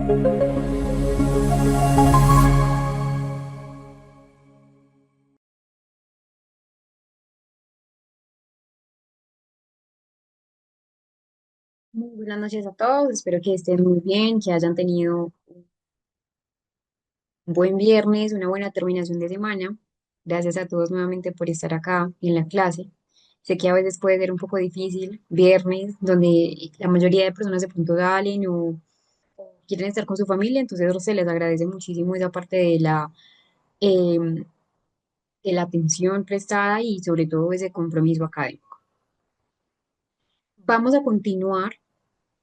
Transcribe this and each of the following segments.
Muy buenas noches a todos, espero que estén muy bien, que hayan tenido un buen viernes, una buena terminación de semana. Gracias a todos nuevamente por estar acá en la clase. Sé que a veces puede ser un poco difícil, viernes, donde la mayoría de personas de pronto salen o quieren estar con su familia, entonces se les agradece muchísimo esa parte em, de la atención prestada y sobre todo ese compromiso académico. Vamos a continuar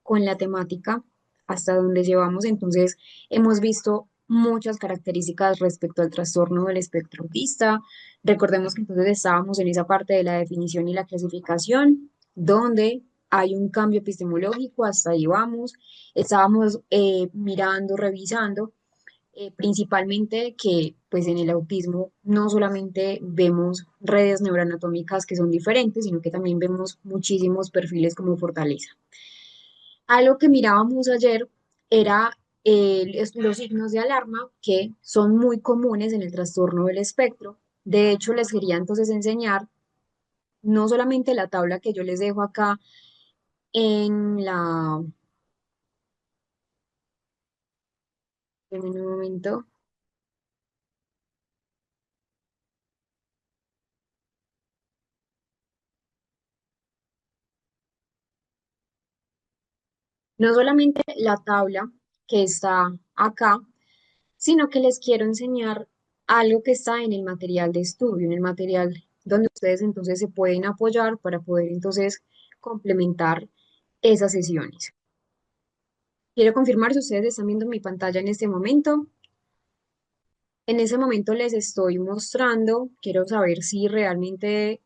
con la temática hasta donde llevamos. Entonces, hemos visto muchas características respecto al trastorno del espectro autista. Recordemos que entonces estábamos en esa parte de la definición y la clasificación, donde hay un cambio epistemológico, hasta ahí vamos. Estábamos mirando, revisando. Principalmente que pues en el autismo no solamente vemos redes neuroanatómicas que son diferentes, sino que también vemos muchísimos perfiles como fortaleza. Algo que mirábamos ayer era los signos de alarma que son muy comunes en el trastorno del espectro. De hecho, les quería entonces enseñar no solamente la tabla que yo les dejo acá en la... En un momento. No solamente la tabla que está acá, sino que les quiero enseñar algo que está en el material de estudio, en el material donde ustedes entonces se pueden apoyar para poder entonces complementar esas sesiones. Quiero confirmar si ustedes están viendo mi pantalla en este momento. En ese momento les estoy mostrando, quiero saber si realmente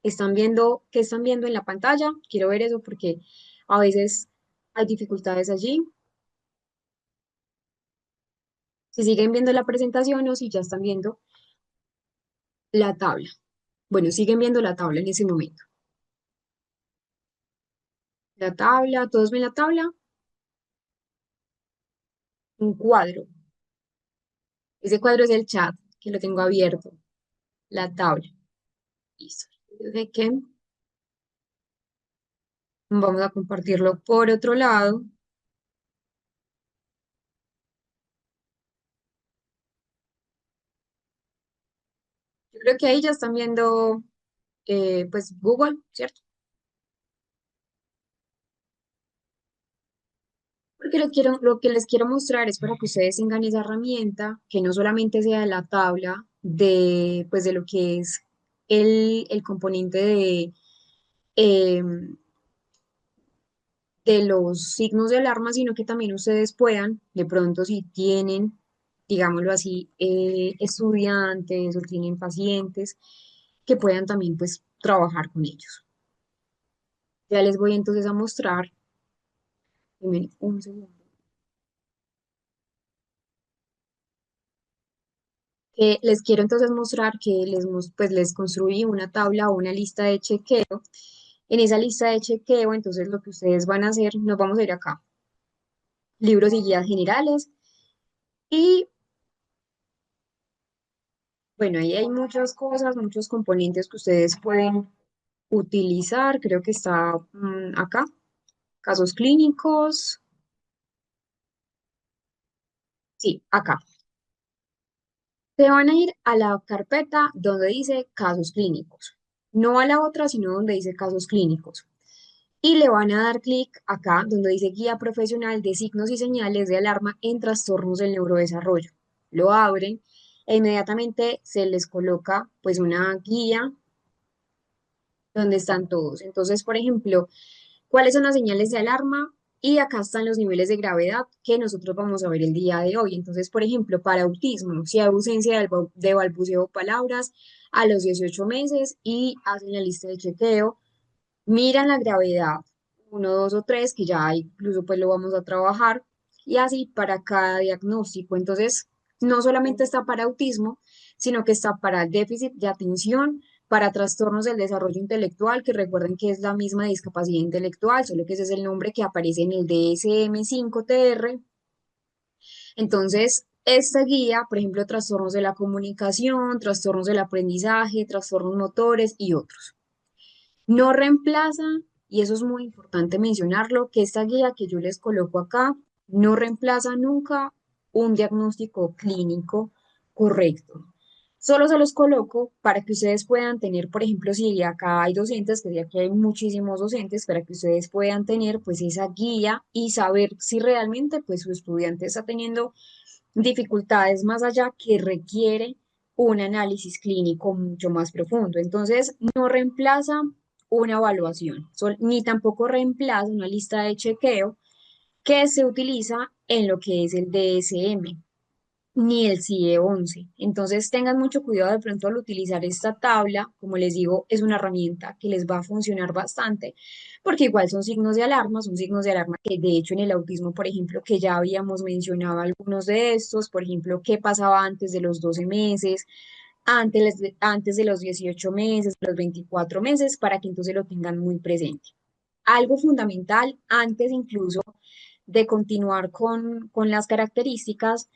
están viendo, qué están viendo en la pantalla. Quiero ver eso porque a veces hay dificultades allí. Si siguen viendo la presentación o si ya están viendo la tabla. Bueno, siguen viendo la tabla en ese momento. La tabla, ¿todos ven la tabla? Un cuadro. Ese cuadro es el chat, que lo tengo abierto. La tabla. Listo. ¿De qué? Vamos a compartirlo por otro lado. Yo creo que ahí ya están viendo, pues, Google, ¿cierto? Porque lo que les quiero mostrar es para que ustedes tengan esa herramienta, que no solamente sea la tabla de, pues, de lo que es el componente em, de los signos de alarma, sino que también ustedes puedan, de pronto si tienen, digámoslo así, estudiantes o tienen pacientes, que puedan también pues trabajar con ellos. Ya les voy entonces a mostrar, denme un segundo, que les quiero entonces mostrar que pues les construí una tabla o una lista de chequeo. En esa lista de chequeo, entonces lo que ustedes van a hacer, nos vamos a ir acá, libros y guías generales, y bueno, ahí hay muchas cosas, muchos componentes que ustedes pueden utilizar. Creo que está acá, casos clínicos. Sí, acá. Se van a ir a la carpeta donde dice casos clínicos. No a la otra, sino donde dice casos clínicos. Y le van a dar clic acá donde dice guía profesional de signos y señales de alarma en trastornos del neurodesarrollo. Lo abren e inmediatamente se les coloca pues una guía donde están todos. Entonces, por ejemplo, ¿cuáles son las señales de alarma? Y acá están los niveles de gravedad que nosotros vamos a ver el día de hoy. Entonces, por ejemplo, para autismo, si hay ausencia de balbuceo o palabras a los 18 meses y hacen la lista de chequeo, miran la gravedad uno, 2 o 3 que ya incluso pues lo vamos a trabajar, y así para cada diagnóstico. Entonces, no solamente está para autismo, sino que está para déficit de atención, para trastornos del desarrollo intelectual, que recuerden que es la misma discapacidad intelectual, solo que ese es el nombre que aparece en el DSM-5-TR. Entonces, esta guía, por ejemplo, trastornos de la comunicación, trastornos del aprendizaje, trastornos motores y otros. No reemplaza, y eso es muy importante mencionarlo, que esta guía que yo les coloco acá no reemplaza nunca un diagnóstico clínico correcto. Solo se los coloco para que ustedes puedan tener, por ejemplo, si acá hay docentes, que aquí hay muchísimos docentes, para que ustedes puedan tener pues esa guía y saber si realmente pues su estudiante está teniendo dificultades más allá que requiere un análisis clínico mucho más profundo. Entonces, no reemplaza una evaluación, ni tampoco reemplaza una lista de chequeo que se utiliza en lo que es el DSM ni el CIE-11. Entonces tengan mucho cuidado de pronto al utilizar esta tabla. Como les digo, es una herramienta que les va a funcionar bastante, porque igual son signos de alarma que de hecho en el autismo, por ejemplo, que ya habíamos mencionado algunos de estos, por ejemplo, qué pasaba antes de los 12 meses, antes de los 18 meses, los 24 meses, para que entonces lo tengan muy presente. Algo fundamental antes incluso de continuar con las características,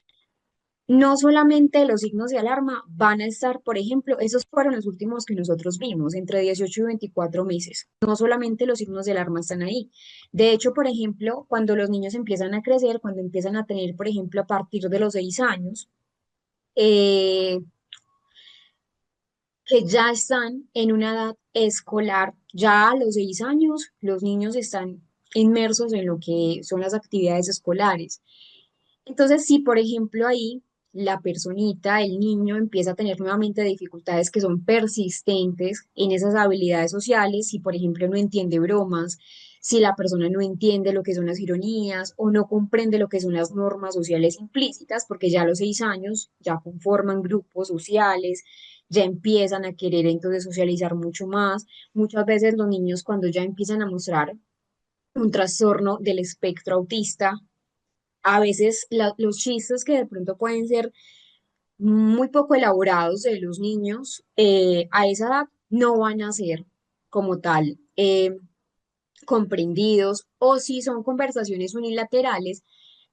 no solamente los signos de alarma van a estar, por ejemplo, esos fueron los últimos que nosotros vimos, entre 18 y 24 meses. No solamente los signos de alarma están ahí. De hecho, por ejemplo, cuando los niños empiezan a crecer, cuando empiezan a tener, por ejemplo, a partir de los 6 años, eh, que ya están en una edad escolar, ya a los 6 años, los niños están inmersos en lo que son las actividades escolares. Entonces, si por ejemplo ahí la personita, el niño empieza a tener nuevamente dificultades que son persistentes en esas habilidades sociales, si por ejemplo no entiende bromas, si la persona no entiende lo que son las ironías o no comprende lo que son las normas sociales implícitas, porque ya a los 6 años ya conforman grupos sociales, ya empiezan a querer entonces socializar mucho más. Muchas veces los niños cuando ya empiezan a mostrar un trastorno del espectro autista, a veces los chistes que de pronto pueden ser muy poco elaborados de los niños a esa edad no van a ser como tal comprendidos, o si son conversaciones unilaterales.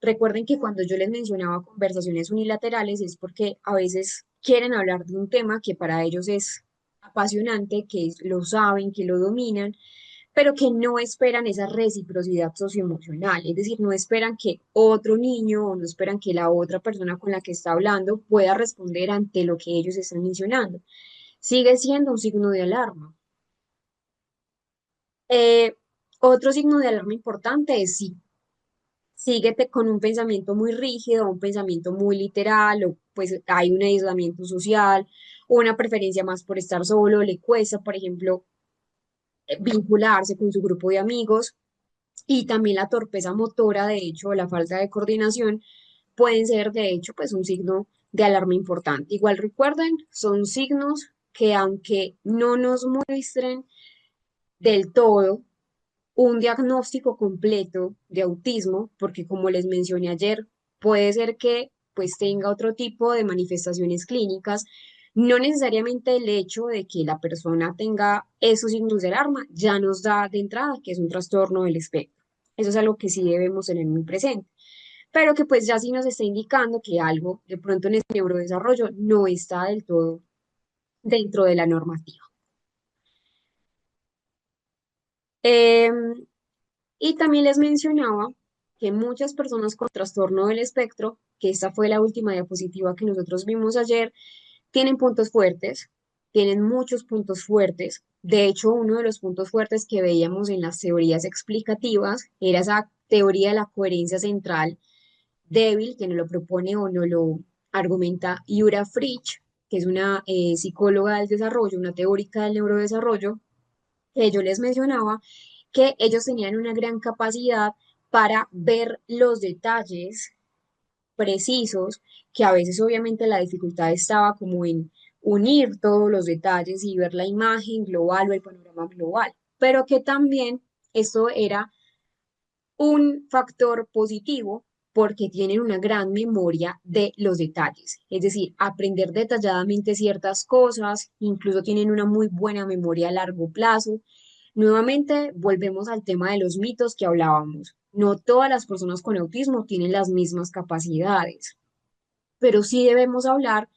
Recuerden que cuando yo les mencionaba conversaciones unilaterales es porque a veces quieren hablar de un tema que para ellos es apasionante, que lo saben, que lo dominan, pero que no esperan esa reciprocidad socioemocional, es decir, no esperan que otro niño o no esperan que la otra persona con la que está hablando pueda responder ante lo que ellos están mencionando. Sigue siendo un signo de alarma. Eh, Otro signo de alarma importante es si síguete con un pensamiento muy rígido, un pensamiento muy literal, o pues hay un aislamiento social, o una preferencia más por estar solo, le cuesta, por ejemplo, vincularse con su grupo de amigos. Y también la torpeza motora, de hecho, o la falta de coordinación, pueden ser, de hecho, pues un signo de alarma importante. Igual recuerden, son signos que aunque no nos muestren del todo un diagnóstico completo de autismo, porque como les mencioné ayer, puede ser que pues tenga otro tipo de manifestaciones clínicas. No necesariamente el hecho de que la persona tenga esos signos de alarma ya nos da de entrada que es un trastorno del espectro. Eso es algo que sí debemos tener muy presente, pero que pues ya sí nos está indicando que algo de pronto en ese neurodesarrollo no está del todo dentro de la normativa. Em, Y también les mencionaba que muchas personas con trastorno del espectro, que esta fue la última diapositiva que nosotros vimos ayer, tienen puntos fuertes, tienen muchos puntos fuertes. De hecho, uno de los puntos fuertes que veíamos en las teorías explicativas era esa teoría de la coherencia central débil, que nos lo propone o nos lo argumenta Yura Fritsch, que es una psicóloga del desarrollo, una teórica del neurodesarrollo, que yo les mencionaba que ellos tenían una gran capacidad para ver los detalles precisos, que a veces obviamente la dificultad estaba como en unir todos los detalles y ver la imagen global o el panorama global, pero que también esto era un factor positivo porque tienen una gran memoria de los detalles, es decir, aprender detalladamente ciertas cosas, incluso tienen una muy buena memoria a largo plazo. Nuevamente, volvemos al tema de los mitos que hablábamos. No todas las personas con autismo tienen las mismas capacidades, pero sí debemos hablar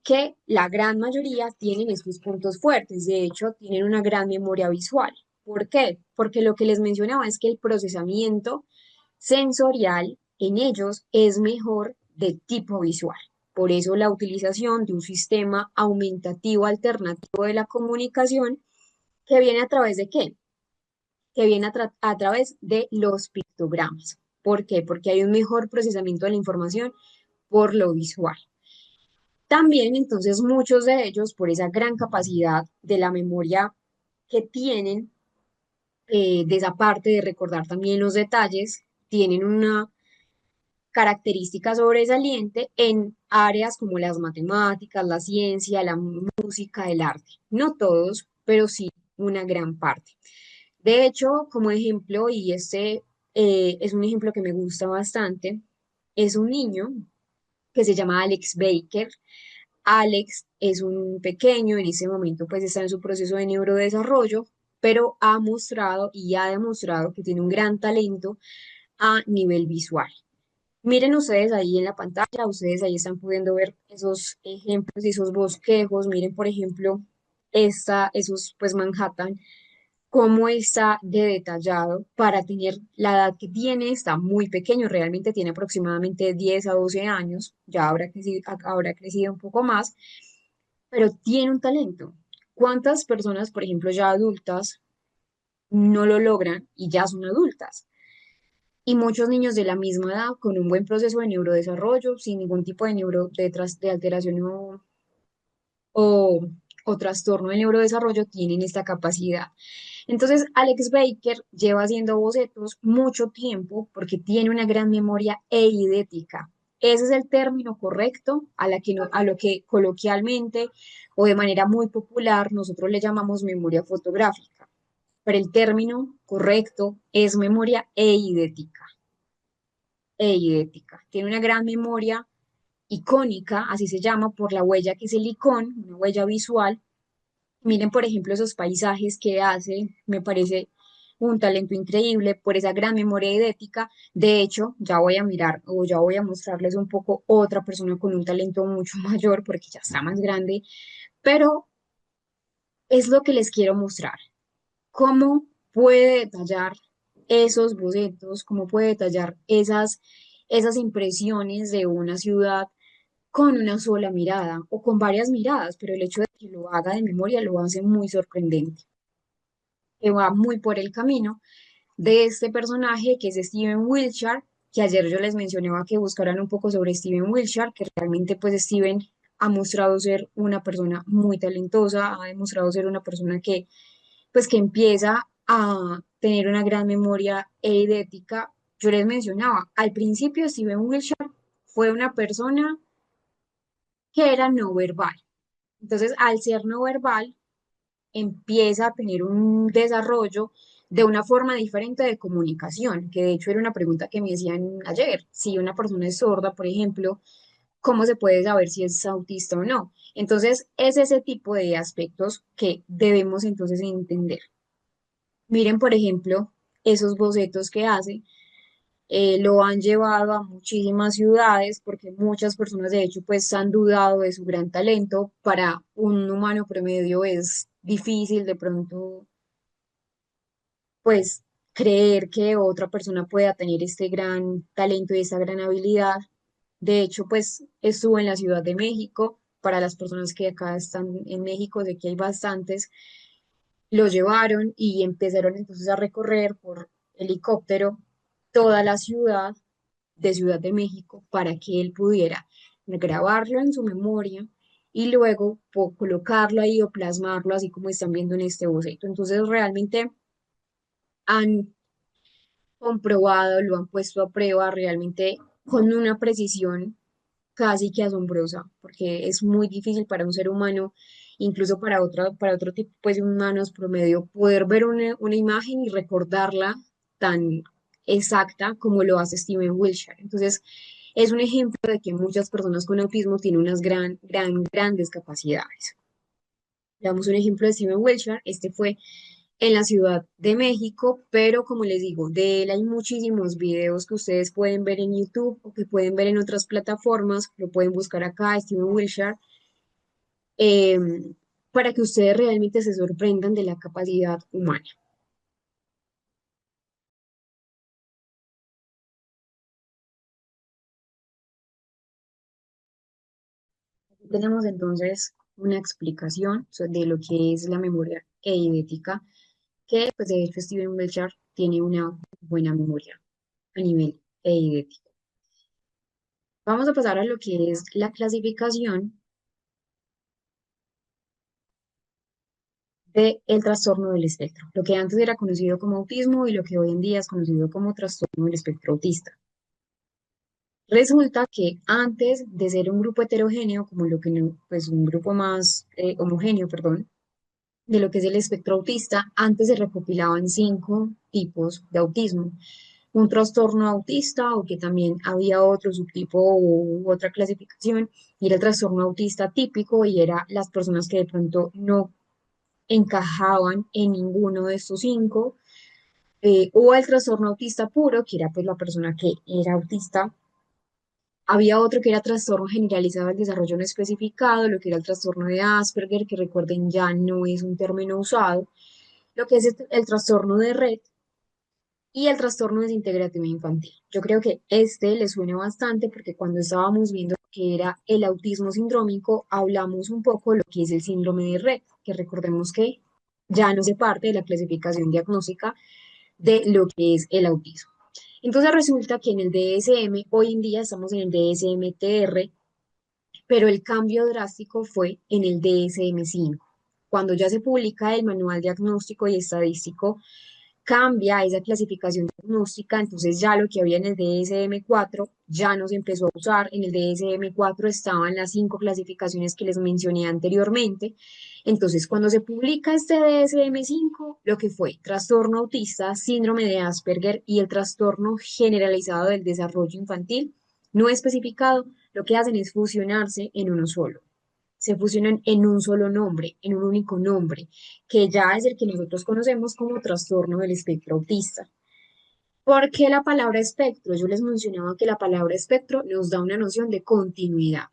que la gran mayoría tienen estos puntos fuertes. De hecho, tienen una gran memoria visual. ¿Por qué? Porque lo que les mencionaba es que el procesamiento sensorial en ellos es mejor de tipo visual. Por eso la utilización de un sistema aumentativo alternativo de la comunicación que viene a través de qué? Que viene a través de los pictogramas. ¿Por qué? Porque hay un mejor procesamiento de la información por lo visual. También, entonces, muchos de ellos, por esa gran capacidad de la memoria que tienen, de esa parte de recordar también los detalles, tienen una característica sobresaliente en áreas como las matemáticas, la ciencia, la música, el arte. No todos, pero sí una gran parte. De hecho, como ejemplo, y este es un ejemplo que me gusta bastante, es un niño que se llama Alex Baker. Alex es un pequeño, en ese momento pues está en su proceso de neurodesarrollo, pero ha mostrado y ha demostrado que tiene un gran talento a nivel visual. Miren ustedes ahí en la pantalla, ustedes ahí están pudiendo ver esos ejemplos y esos bosquejos. Miren, por ejemplo, esos pues Manhattan, cómo está de detallado para tener la edad que tiene, está muy pequeño, realmente tiene aproximadamente 10 a 12 años, ya habrá crecido un poco más, pero tiene un talento. ¿Cuántas personas, por ejemplo, ya adultas, no lo logran y ya son adultas? Y muchos niños de la misma edad con un buen proceso de neurodesarrollo, sin ningún tipo de, de alteración o, o trastorno de neurodesarrollo, tienen esta capacidad. Entonces, Alex Baker lleva haciendo bocetos mucho tiempo porque tiene una gran memoria eidética. Ese es el término correcto a lo que coloquialmente o de manera muy popular nosotros le llamamos memoria fotográfica. Pero el término correcto es memoria eidética. Eidética. Tiene una gran memoria icónica, así se llama, por la huella que es el icón, una huella visual. Miren, por ejemplo, esos paisajes que hace, me parece un talento increíble por esa gran memoria idética. De hecho, ya voy a mirar o ya voy a mostrarles un poco otra persona con un talento mucho mayor porque ya está más grande, pero es lo que les quiero mostrar. ¿Cómo puede detallar esos bocetos? ¿Cómo puede detallar esas impresiones de una ciudad con una sola mirada o con varias miradas? Pero el hecho de que lo haga de memoria lo hace muy sorprendente, que va muy por el camino de este personaje que es Steven Wilshire, que ayer yo les mencionaba que buscaran un poco sobre Steven Wilshire, que realmente pues Steven ha mostrado ser una persona muy talentosa, ha demostrado ser una persona que pues que empieza a tener una gran memoria eidética. Yo les mencionaba, al principio Steven Wilshire fue una persona que era no verbal. Entonces, al ser no verbal, empieza a tener un desarrollo de una forma diferente de comunicación, que de hecho era una pregunta que me hacían ayer. Si una persona es sorda, por ejemplo, ¿cómo se puede saber si es autista o no? Entonces, es ese tipo de aspectos que debemos entonces entender. Miren, por ejemplo, esos bocetos que hace, lo han llevado a muchísimas ciudades porque muchas personas de hecho pues han dudado de su gran talento. Para un humano promedio es difícil de pronto pues creer que otra persona pueda tener este gran talento y esta gran habilidad. De hecho, pues estuvo en la Ciudad de México. Para las personas que acá están en México, de que hay bastantes, lo llevaron y empezaron entonces a recorrer por helicóptero toda la ciudad de Ciudad de México para que él pudiera grabarlo en su memoria y luego colocarlo ahí o plasmarlo así como están viendo en este boceto. Entonces realmente han comprobado, lo han puesto a prueba realmente con una precisión casi que asombrosa, porque es muy difícil para un ser humano, incluso para otro tipo pues, de humanos promedio, poder ver una imagen y recordarla tan exacta como lo hace Steven Wilshire. Entonces, es un ejemplo de que muchas personas con autismo tienen unas grandes capacidades. Damos un ejemplo de Steven Wilshire. Este fue en la Ciudad de México, pero como les digo, de él hay muchísimos videos que ustedes pueden ver en YouTube o que pueden ver en otras plataformas, lo pueden buscar acá, Steven Wilshire, para que ustedes realmente se sorprendan de la capacidad humana. Aquí tenemos entonces una explicación de lo que es la memoria eidética, que pues de hecho Steven Wilshire tiene una buena memoria a nivel eidético. Vamos a pasar a lo que es la clasificación del trastorno del espectro, lo que antes era conocido como autismo y lo que hoy en día es conocido como trastorno del espectro autista. Resulta que antes de ser un grupo heterogéneo, como lo que pues un grupo más homogéneo, perdón, de lo que es el espectro autista, antes se recopilaban 5 tipos de autismo. Un trastorno autista, o que también había otro subtipo u otra clasificación, y era el trastorno autista típico, y era las personas que de pronto no encajaban en ninguno de estos 5, o el trastorno autista puro, que era pues la persona que era autista. Había otro que era trastorno generalizado del desarrollo no especificado, lo que era el trastorno de Asperger, que recuerden ya no es un término usado, lo que es el trastorno de red y el trastorno desintegrativo infantil. Yo creo que este le suena bastante porque cuando estábamos viendo que era el autismo sindrómico, hablamos un poco de lo que es el síndrome de red, que recordemos que ya no se parte de la clasificación diagnóstica de lo que es el autismo. Entonces resulta que en el DSM, hoy en día estamos en el DSM-TR, pero el cambio drástico fue en el DSM-5. Cuando ya se publica el Manual Diagnóstico y Estadístico, cambia esa clasificación diagnóstica, entonces ya lo que había en el DSM-4 ya no se empezó a usar. En el DSM-4 estaban las 5 clasificaciones que les mencioné anteriormente. Entonces, cuando se publica este DSM-5, lo que fue trastorno autista, síndrome de Asperger y el trastorno generalizado del desarrollo infantil no especificado, lo que hacen es fusionarse en uno solo. Se fusionan en un solo nombre, en un único nombre, que ya es el que nosotros conocemos como trastorno del espectro autista. ¿Por qué la palabra espectro? Yo les mencionaba que la palabra espectro nos da una noción de continuidad.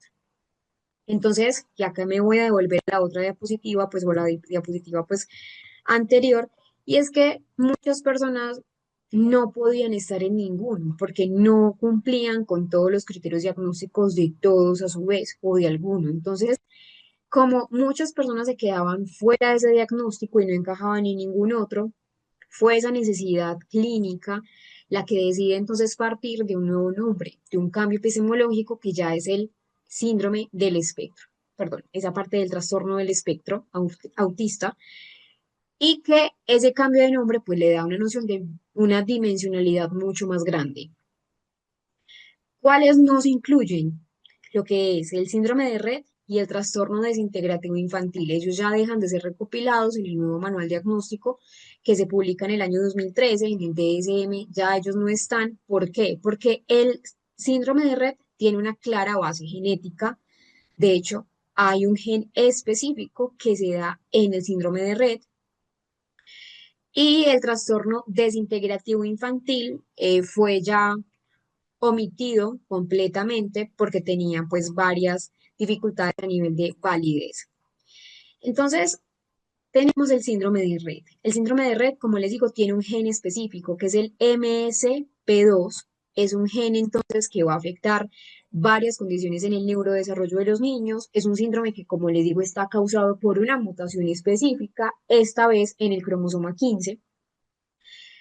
Entonces, y acá me voy a devolver a la otra diapositiva, pues, o la diapositiva, pues, anterior, y es que muchas personas no podían estar en ninguno porque no cumplían con todos los criterios diagnósticos de todos a su vez o de alguno. Entonces, como muchas personas se quedaban fuera de ese diagnóstico y no encajaban en ningún otro, fue esa necesidad clínica la que decide entonces partir de un nuevo nombre, de un cambio epistemológico que ya es el síndrome del espectro, perdón, esa parte del trastorno del espectro autista, y que ese cambio de nombre pues le da una noción de una dimensionalidad mucho más grande. ¿Cuáles no se incluyen? Lo que es el síndrome de Rett y el trastorno desintegrativo infantil. Ellos ya dejan de ser recopilados en el nuevo manual diagnóstico que se publica en el año 2013 en el DSM, ya ellos no están. ¿Por qué? Porque el síndrome de Rett tiene una clara base genética. De hecho, hay un gen específico que se da en el síndrome de Rett, y el trastorno desintegrativo infantil fue ya omitido completamente porque tenía pues varias dificultades a nivel de validez. Entonces, tenemos el síndrome de Rett. El síndrome de Rett, como les digo, tiene un gen específico que es el MSP2. Es un gen entonces que va a afectar varias condiciones en el neurodesarrollo de los niños. Es un síndrome que, como les digo, está causado por una mutación específica, esta vez en el cromosoma 15,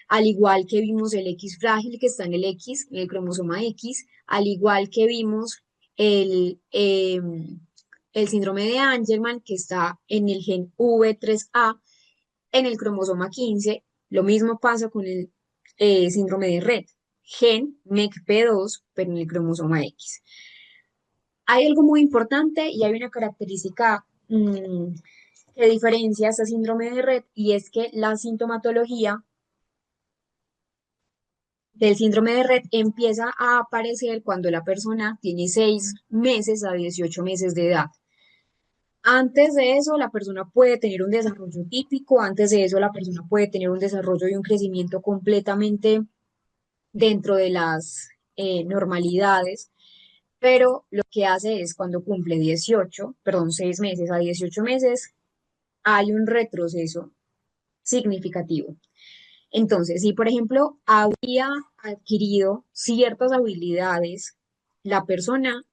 al igual que vimos el X frágil que está en el X, en el cromosoma X, al igual que vimos el, el síndrome de Angelman que está en el gen V3A en el cromosoma 15. Lo mismo pasa con el síndrome de Rett, gen MECP2, pero en el cromosoma X. Hay algo muy importante y hay una característica que diferencia este síndrome de Rett, y es que la sintomatología del síndrome de Rett empieza a aparecer cuando la persona tiene 6 meses a 18 meses de edad. Antes de eso, la persona puede tener un desarrollo típico, antes de eso, la persona puede tener un desarrollo y un crecimiento completamente dentro de las normalidades, pero lo que hace es cuando cumple 18, perdón, 6 meses a 18 meses, hay un retroceso significativo. Entonces, si por ejemplo había adquirido ciertas habilidades, la persona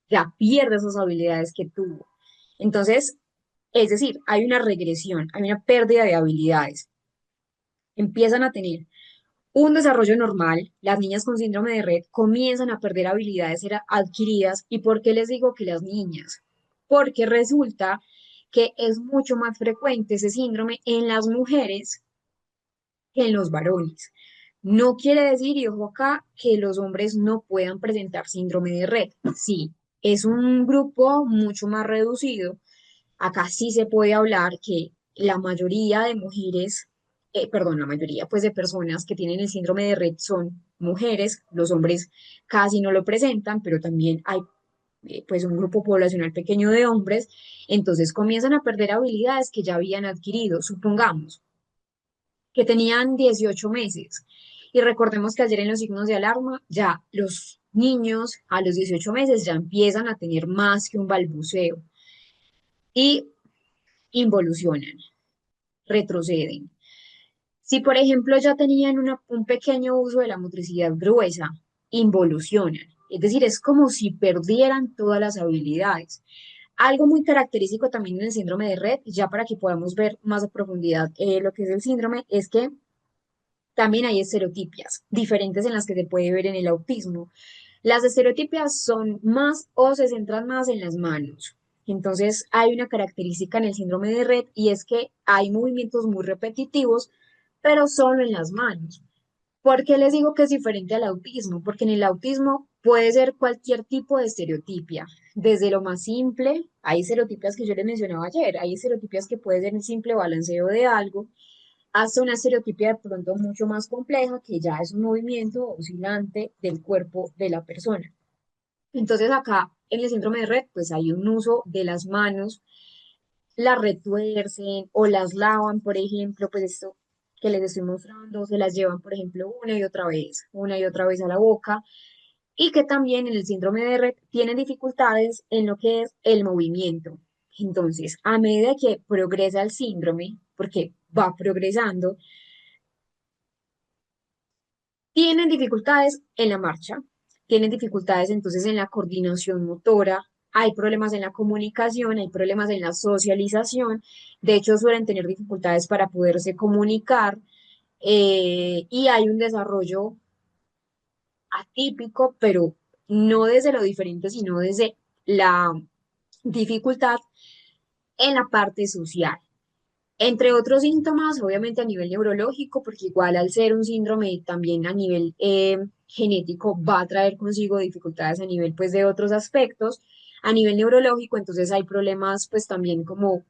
ya pierde esas habilidades que tuvo. Entonces, es decir, hay una regresión, hay una pérdida de habilidades. Empiezan a tener un desarrollo normal, las niñas con síndrome de Rett comienzan a perder habilidades adquiridas. ¿Y por qué les digo que las niñas? Porque resulta que es mucho más frecuente ese síndrome en las mujeres que en los varones. No quiere decir, y ojo acá, que los hombres no puedan presentar síndrome de Rett. Sí, es un grupo mucho más reducido. Acá sí se puede hablar que la mayoría de mujeres, perdón, la mayoría pues de personas que tienen el síndrome de Rett son mujeres, los hombres casi no lo presentan, pero también hay pues un grupo poblacional pequeño de hombres, entonces comienzan a perder habilidades que ya habían adquirido. Supongamos que tenían 18 meses. Y recordemos que ayer en los signos de alarma, ya los niños a los 18 meses ya empiezan a tener más que un balbuceo y involucionan, retroceden. Si, por ejemplo, ya tenían un pequeño uso de la motricidad gruesa, involucionan. Es decir, es como si perdieran todas las habilidades. Algo muy característico también en el síndrome de Rett, ya para que podamos ver más a profundidad lo que es el síndrome, es que también hay estereotipias diferentes en las que se puede ver en el autismo. Las estereotipias son más o se centran más en las manos. Entonces, hay una característica en el síndrome de Rett y es que hay movimientos muy repetitivos, pero solo en las manos. ¿Por qué les digo que es diferente al autismo? Porque en el autismo puede ser cualquier tipo de estereotipia, desde lo más simple, hay estereotipias que yo les mencionaba ayer, hay estereotipias que puede ser el simple balanceo de algo, hasta una estereotipia de pronto mucho más compleja, que ya es un movimiento oscilante del cuerpo de la persona. Entonces acá en el síndrome de Rett, pues hay un uso de las manos, las retuercen o las lavan, por ejemplo, pues esto que les estoy mostrando, se las llevan, por ejemplo, una y otra vez a la boca, y que también en el síndrome de Rett tienen dificultades en lo que es el movimiento. Entonces, a medida que progresa el síndrome, porque va progresando, tienen dificultades en la marcha, tienen dificultades entonces en la coordinación motora, hay problemas en la comunicación, hay problemas en la socialización, de hecho suelen tener dificultades para poderse comunicar y hay un desarrollo atípico, pero no desde lo diferente, sino desde la dificultad en la parte social. Entre otros síntomas, obviamente a nivel neurológico, porque igual al ser un síndrome también a nivel genético va a traer consigo dificultades a nivel pues de otros aspectos. A nivel neurológico, entonces hay problemas pues también como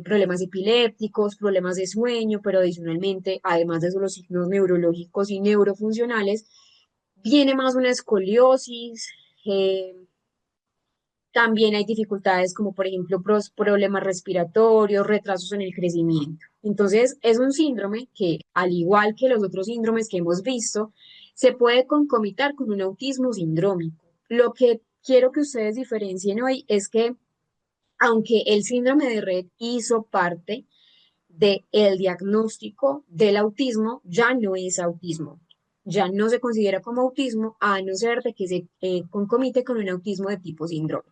problemas epilépticos, problemas de sueño, pero adicionalmente, además de eso, los signos neurológicos y neurofuncionales, viene más una escoliosis, eh, también hay dificultades como por ejemplo problemas respiratorios, retrasos en el crecimiento. Entonces, es un síndrome que, al igual que los otros síndromes que hemos visto, se puede concomitar con un autismo sindrómico. Lo que quiero que ustedes diferencien hoy es que, aunque el síndrome de Rett hizo parte del diagnóstico del autismo, ya no es autismo. Ya no se considera como autismo, a no ser de que se concomite con un autismo de tipo síndrome.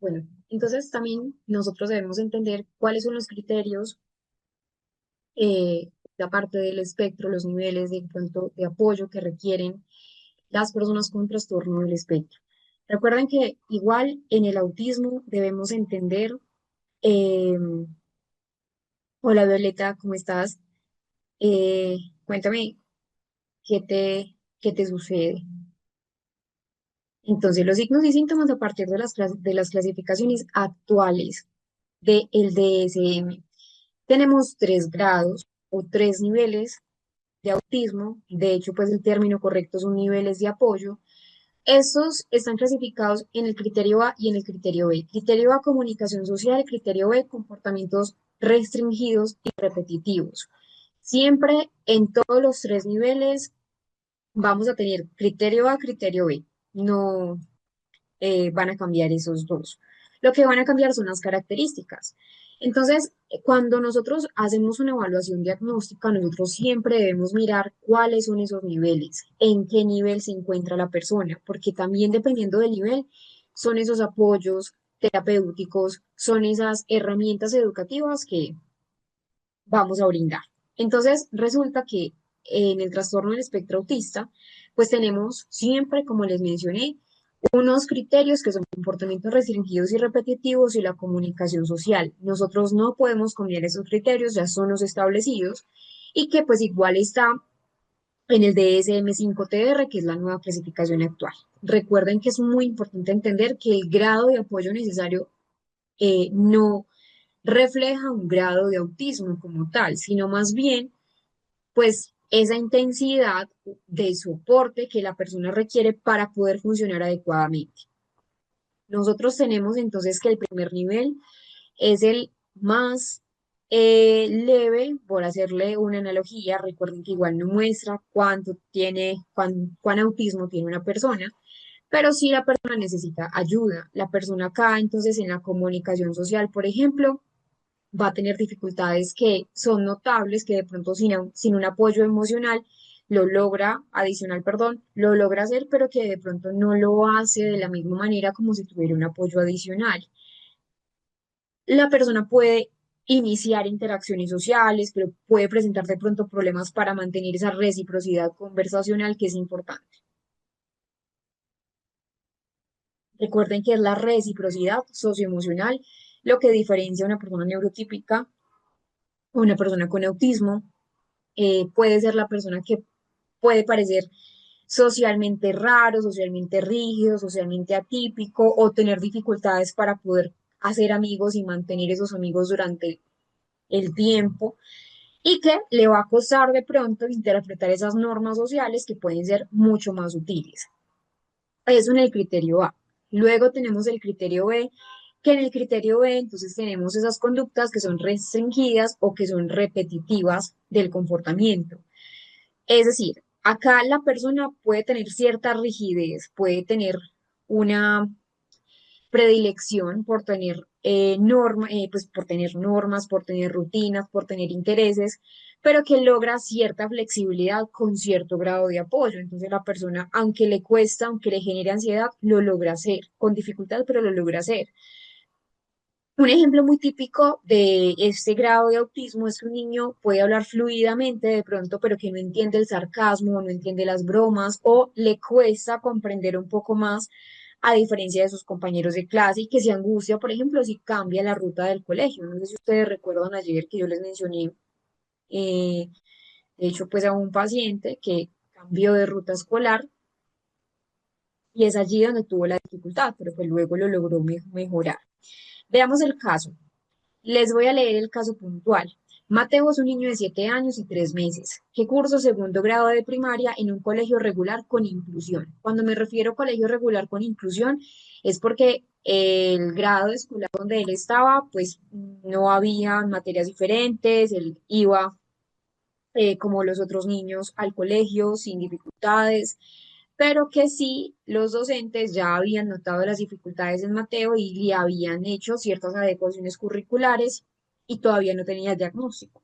Bueno, entonces también nosotros debemos entender cuáles son los criterios, la parte del espectro, los niveles de pronto de apoyo que requieren las personas con trastorno del espectro. Recuerden que igual en el autismo debemos entender, eh, hola Violeta, ¿cómo estás? Cuéntame qué te sucede. Entonces, los signos y síntomas a partir de de las clasificaciones actuales del DSM. Tenemos tres grados o tres niveles de autismo. De hecho, pues el término correcto son niveles de apoyo. Estos están clasificados en el criterio A y en el criterio B. Criterio A, comunicación social; criterio B, comportamientos restringidos y repetitivos. Siempre en todos los tres niveles vamos a tener criterio A, criterio B. No van a cambiar esos dos. Lo que van a cambiar son las características. Entonces, cuando nosotros hacemos una evaluación diagnóstica, nosotros siempre debemos mirar cuáles son esos niveles, en qué nivel se encuentra la persona, porque también dependiendo del nivel, son esos apoyos terapéuticos, son esas herramientas educativas que vamos a brindar. Entonces, resulta que en el trastorno del espectro autista, pues tenemos siempre, como les mencioné, unos criterios que son comportamientos restringidos y repetitivos y la comunicación social. Nosotros no podemos cambiar esos criterios, ya son los establecidos y que pues igual está en el DSM-5-TR, que es la nueva clasificación actual. Recuerden que es muy importante entender que el grado de apoyo necesario no refleja un grado de autismo como tal, sino más bien pues esa intensidad de soporte que la persona requiere para poder funcionar adecuadamente. Nosotros tenemos entonces que el primer nivel es el más leve, por hacerle una analogía. Recuerden que igual no muestra cuánto tiene, cuán autismo tiene una persona, pero sí la persona necesita ayuda. La persona acá, entonces, en la comunicación social, por ejemplo, va a tener dificultades que son notables, que de pronto sin un apoyo emocional lo logra, adicional, perdón, lo logra hacer, pero que de pronto no lo hace de la misma manera como si tuviera un apoyo adicional. La persona puede iniciar interacciones sociales, pero puede presentar de pronto problemas para mantener esa reciprocidad conversacional que es importante. Recuerden que es la reciprocidad socioemocional lo que diferencia a una persona neurotípica o una persona con autismo. Puede ser la persona que puede parecer socialmente raro, socialmente rígido, socialmente atípico o tener dificultades para poder hacer amigos y mantener esos amigos durante el tiempo y que le va a costar de pronto interpretar esas normas sociales que pueden ser mucho más sutiles. Eso en el criterio A. Luego tenemos el criterio B, que en el criterio B entonces tenemos esas conductas que son restringidas o que son repetitivas del comportamiento. Es decir, acá la persona puede tener cierta rigidez, puede tener una predilección por tener pues por tener normas, por tener rutinas, por tener intereses, pero que logra cierta flexibilidad con cierto grado de apoyo. Entonces la persona, aunque le cuesta, aunque le genere ansiedad, lo logra hacer, con dificultad, pero lo logra hacer. Un ejemplo muy típico de este grado de autismo es que un niño puede hablar fluidamente de pronto, pero que no entiende el sarcasmo, no entiende las bromas o le cuesta comprender un poco más a diferencia de sus compañeros de clase y que se angustia, por ejemplo, si cambia la ruta del colegio. No sé si ustedes recuerdan ayer que yo les mencioné, eh, de hecho, pues a un paciente que cambió de ruta escolar y es allí donde tuvo la dificultad, pero pues luego lo logró mejorar. Veamos el caso. Les voy a leer el caso puntual. Mateo es un niño de 7 años y 3 meses, que cursa segundo grado de primaria en un colegio regular con inclusión. Cuando me refiero a colegio regular con inclusión, es porque el grado escolar donde él estaba, pues no había materias diferentes, él iba como los otros niños al colegio sin dificultades, pero que sí los docentes ya habían notado las dificultades en Mateo y le habían hecho ciertas adecuaciones curriculares y todavía no tenía diagnóstico.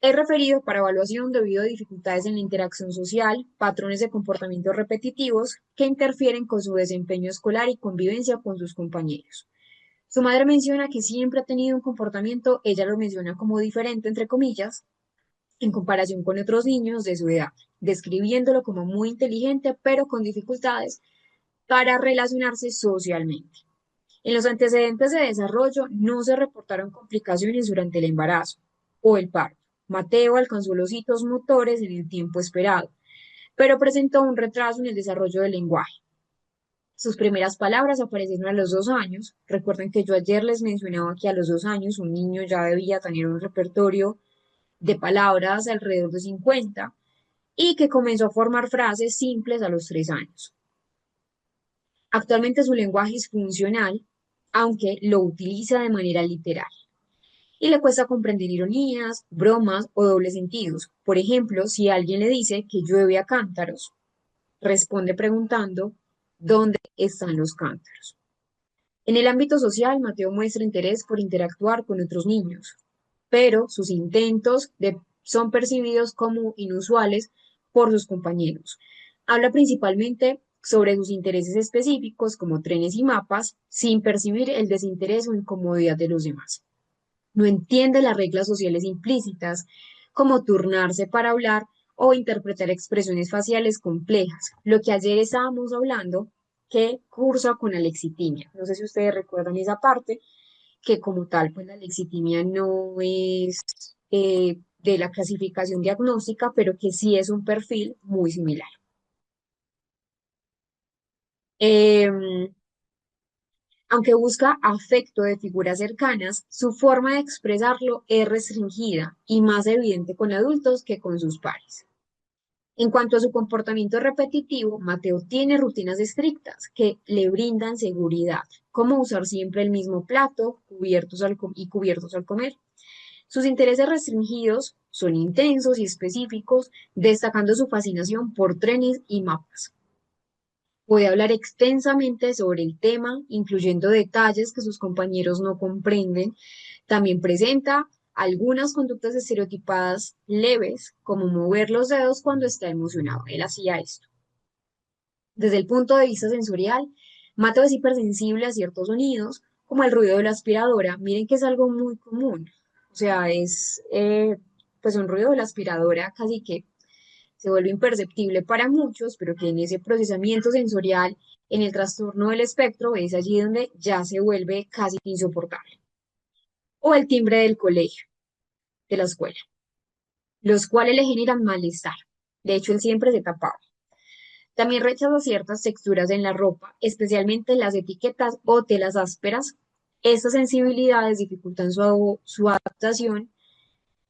Es referido para evaluación debido a dificultades en la interacción social, patrones de comportamiento repetitivos que interfieren con su desempeño escolar y convivencia con sus compañeros. Su madre menciona que siempre ha tenido un comportamiento, ella lo menciona como diferente, entre comillas, en comparación con otros niños de su edad, describiéndolo como muy inteligente, pero con dificultades para relacionarse socialmente. En los antecedentes de desarrollo no se reportaron complicaciones durante el embarazo o el parto. Mateo alcanzó los hitos motores en el tiempo esperado, pero presentó un retraso en el desarrollo del lenguaje. Sus primeras palabras aparecieron a los 2 años. Recuerden que yo ayer les mencionaba que a los 2 años un niño ya debía tener un repertorio de palabras alrededor de 50 y que comenzó a formar frases simples a los 3 años. Actualmente su lenguaje es funcional, aunque lo utiliza de manera literal. Y le cuesta comprender ironías, bromas o dobles sentidos. Por ejemplo, si alguien le dice que llueve a cántaros, responde preguntando ¿dónde están los cántaros? En el ámbito social, Mateo muestra interés por interactuar con otros niños, pero sus son percibidos como inusuales por sus compañeros. Habla principalmente sobre sus intereses específicos como trenes y mapas, sin percibir el desinterés o incomodidad de los demás. No entiende las reglas sociales implícitas, como turnarse para hablar o interpretar expresiones faciales complejas, lo que ayer estábamos hablando que cursa con alexitimia. No sé si ustedes recuerdan esa parte, que como tal, pues la lexitimia no es de la clasificación diagnóstica, pero que sí es un perfil muy similar. Em, Aunque busca afecto de figuras cercanas, su forma de expresarlo es restringida y más evidente con adultos que con sus pares. En cuanto a su comportamiento repetitivo, Mateo tiene rutinas estrictas que le brindan seguridad, como usar siempre el mismo plato y cubiertos al comer. Sus intereses restringidos son intensos y específicos, destacando su fascinación por trenes y mapas. Puede hablar extensamente sobre el tema, incluyendo detalles que sus compañeros no comprenden. También presenta algunas conductas estereotipadas leves, como mover los dedos cuando está emocionado. Él hacía esto. Desde el punto de vista sensorial, Mateo es hipersensible a ciertos sonidos, como el ruido de la aspiradora. Miren que es algo muy común. O sea, es pues un ruido de la aspiradora casi que se vuelve imperceptible para muchos, pero que en ese procesamiento sensorial, en el trastorno del espectro, es allí donde ya se vuelve casi insoportable. O el timbre del colegio, de la escuela, los cuales le generan malestar. De hecho, él siempre se tapaba. También rechaza ciertas texturas en la ropa, especialmente las etiquetas o telas ásperas. Estas sensibilidades dificultan su adaptación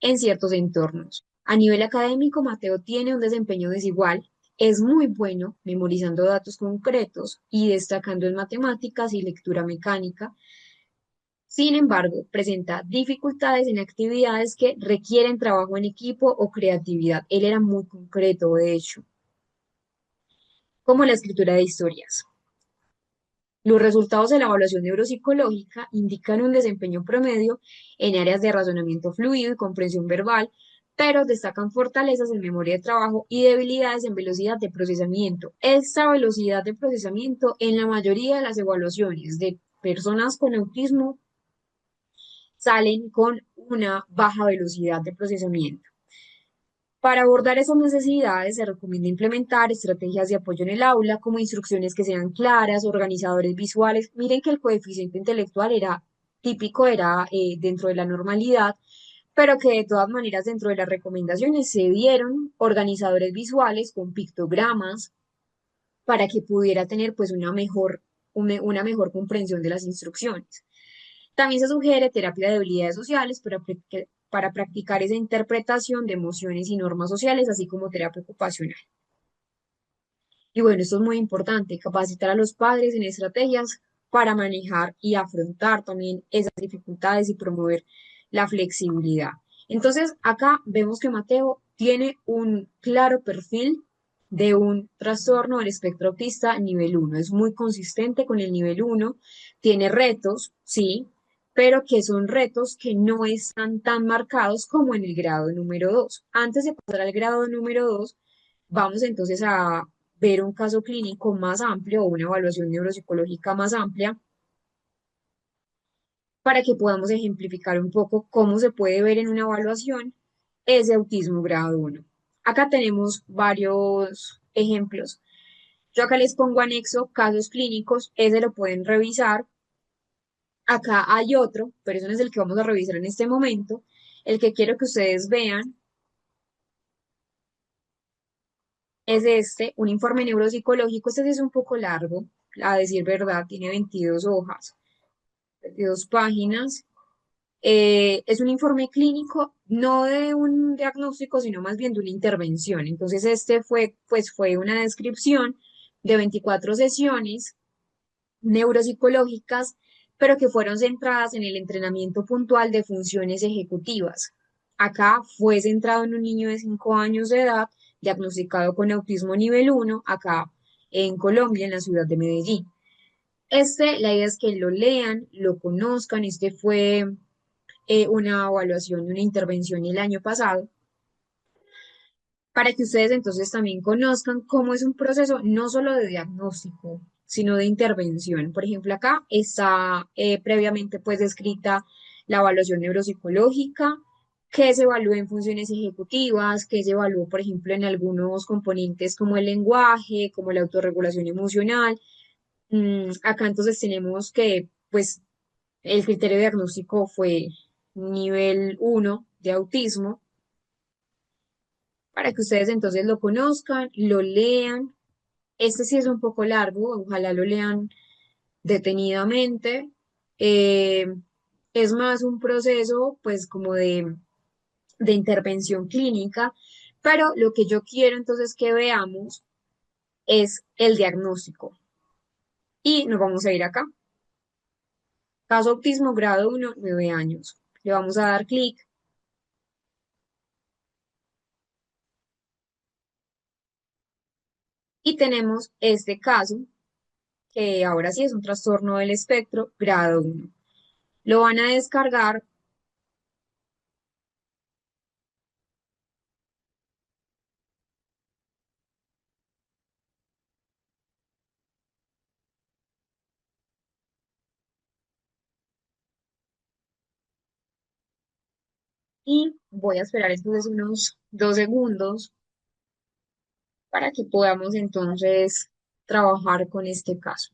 en ciertos entornos. A nivel académico, Mateo tiene un desempeño desigual. Es muy bueno memorizando datos concretos y destacando en matemáticas y lectura mecánica. Sin embargo, presenta dificultades en actividades que requieren trabajo en equipo o creatividad. Él era muy concreto, de hecho, como la escritura de historias. Los resultados de la evaluación neuropsicológica indican un desempeño promedio en áreas de razonamiento fluido y comprensión verbal, pero destacan fortalezas en memoria de trabajo y debilidades en velocidad de procesamiento. Esta velocidad de procesamiento en la mayoría de las evaluaciones de personas con autismo salen con una baja velocidad de procesamiento. Para abordar esas necesidades, se recomienda implementar estrategias de apoyo en el aula, como instrucciones que sean claras, organizadores visuales. Miren que el coeficiente intelectual era típico, era dentro de la normalidad, pero que de todas maneras dentro de las recomendaciones se dieron organizadores visuales con pictogramas para que pudiera tener pues una mejor comprensión de las instrucciones. También se sugiere terapia de habilidades sociales para practicar esa interpretación de emociones y normas sociales, así como terapia ocupacional. Y bueno, esto es muy importante, capacitar a los padres en estrategias para manejar y afrontar también esas dificultades y promover la flexibilidad. Entonces, acá vemos que Mateo tiene un claro perfil de un trastorno del espectro autista nivel 1. Es muy consistente con el nivel 1, tiene retos, sí, pero que son retos que no están tan marcados como en el grado número 2. Antes de pasar al grado número 2, vamos entonces a ver un caso clínico más amplio o una evaluación neuropsicológica más amplia para que podamos ejemplificar un poco cómo se puede ver en una evaluación ese autismo grado 1. Acá tenemos varios ejemplos. Yo acá les pongo anexo casos clínicos, ese lo pueden revisar. Acá hay otro, pero ese no es el que vamos a revisar en este momento. El que quiero que ustedes vean es este, un informe neuropsicológico. Este sí es un poco largo, a decir verdad, tiene 22 hojas, 22 páginas. Es un informe clínico, no de un diagnóstico, sino más bien de una intervención. Entonces, este fue, pues, fue una descripción de 24 sesiones neuropsicológicas, pero que fueron centradas en el entrenamiento puntual de funciones ejecutivas. Acá fue centrado en un niño de 5 años de edad, diagnosticado con autismo nivel 1, acá en Colombia, en la ciudad de Medellín. La idea es que lo lean, lo conozcan. Este fue una evaluación, una intervención el año pasado, para que ustedes entonces también conozcan cómo es un proceso no solo de diagnóstico, sino de intervención. Por ejemplo, acá está previamente pues descrita la evaluación neuropsicológica, que se evalúa en funciones ejecutivas, que se evalúa, por ejemplo, en algunos componentes como el lenguaje, como la autorregulación emocional. Acá entonces tenemos que, pues, el criterio diagnóstico fue nivel 1 de autismo, para que ustedes entonces lo conozcan, lo lean. Este sí es un poco largo, ojalá lo lean detenidamente. Eh, es más un proceso, pues, como de intervención clínica, pero lo que yo quiero entonces que veamos es el diagnóstico. Y nos vamos a ir acá. Caso autismo grado 1, 9 años. Le vamos a dar clic y tenemos este caso, que ahora sí es un trastorno del espectro grado 1. Lo van a descargar y voy a esperar entonces unos 2 segundos para que podamos entonces trabajar con este caso.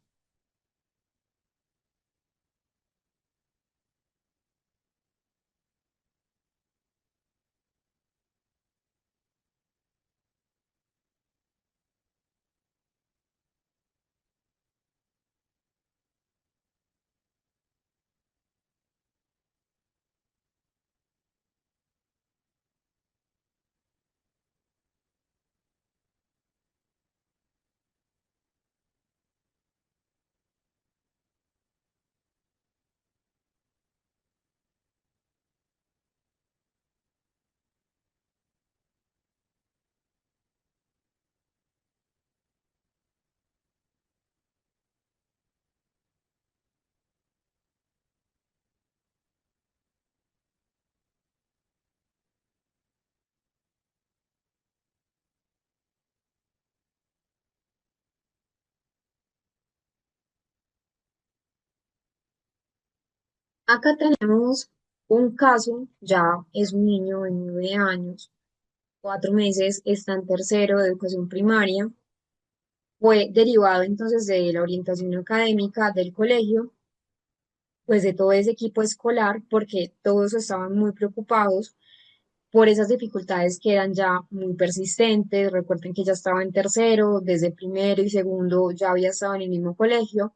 Acá tenemos un caso, ya es un niño de 9 años, 4 meses, está en tercero de educación primaria. Fue derivado entonces de la orientación académica del colegio, pues de todo ese equipo escolar, porque todos estaban muy preocupados por esas dificultades que eran ya muy persistentes. Recuerden que ya estaba en tercero, desde primero y segundo ya había estado en el mismo colegio,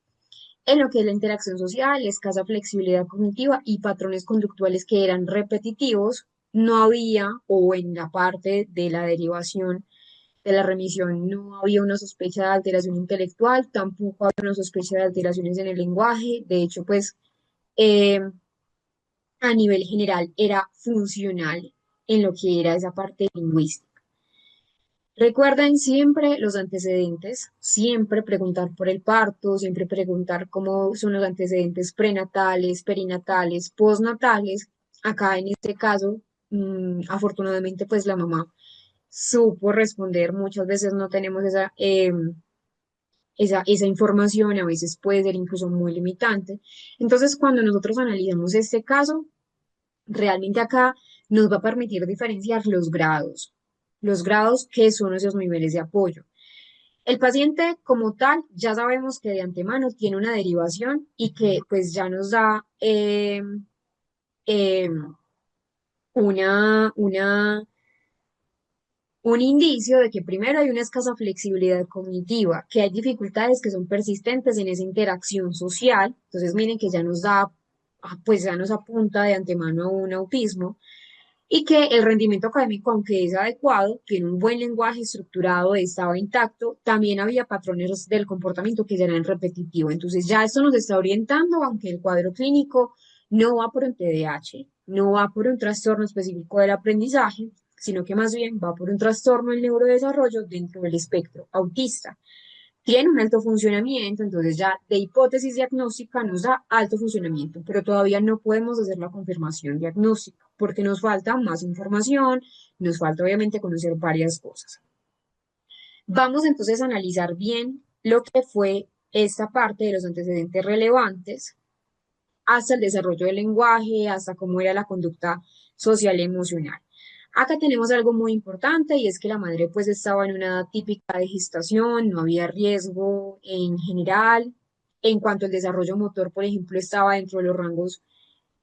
en lo que es la interacción social, escasa flexibilidad cognitiva y patrones conductuales que eran repetitivos. No había, o en la parte de la derivación de la remisión, no había una sospecha de alteración intelectual, tampoco había una sospecha de alteraciones en el lenguaje. De hecho, pues eh, a nivel general era funcional en lo que era esa parte lingüística. Recuerden siempre los antecedentes, siempre preguntar por el parto, siempre preguntar cómo son los antecedentes prenatales, perinatales, postnatales. Acá en este caso, afortunadamente, pues la mamá supo responder. Muchas veces no tenemos esa información, a veces puede ser incluso muy limitante. Entonces, cuando nosotros analizamos este caso, realmente acá nos va a permitir diferenciar los grados que son esos niveles de apoyo. El paciente como tal, ya sabemos que de antemano tiene una derivación y que pues ya nos da eh, una, un indicio de que primero hay una escasa flexibilidad cognitiva, que hay dificultades que son persistentes en esa interacción social. Entonces miren que ya nos da, pues ya nos apunta de antemano a un autismo y que el rendimiento académico, aunque es adecuado, tiene un buen lenguaje estructurado, estaba intacto, también había patrones del comportamiento que ya eran repetitivos. Entonces ya esto nos está orientando, aunque el cuadro clínico no va por un TDAH, no va por un trastorno específico del aprendizaje, sino que más bien va por un trastorno del neurodesarrollo dentro del espectro autista. Tiene un alto funcionamiento, entonces ya de hipótesis diagnóstica nos da alto funcionamiento, pero todavía no podemos hacer la confirmación diagnóstica porque nos falta más información, nos falta obviamente conocer varias cosas. Vamos entonces a analizar bien lo que fue esta parte de los antecedentes relevantes hasta el desarrollo del lenguaje, hasta cómo era la conducta social y emocional. Acá tenemos algo muy importante y es que la madre pues estaba en una edad típica de gestación, no había riesgo en general. En cuanto al desarrollo motor, por ejemplo, estaba dentro de los rangos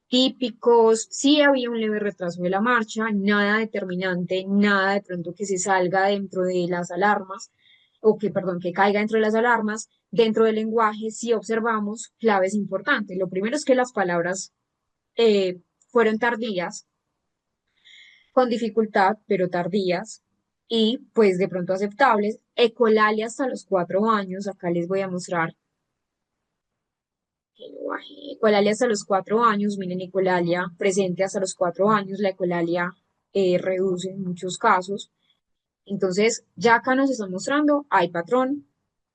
típicos, sí había un leve retraso de la marcha, nada determinante, nada de pronto que se salga dentro de las alarmas, o que, perdón, que caiga dentro de las alarmas. Dentro del lenguaje, sí observamos claves importantes. Lo primero es que las palabras fueron tardías, con dificultad, pero tardías, y pues de pronto aceptables. Ecolalia hasta los 4 años, acá les voy a mostrar ecolalia hasta los 4 años, miren, ecolalia presente hasta los 4 años, la ecolalia reduce en muchos casos. Entonces, ya acá nos está mostrando, hay patrón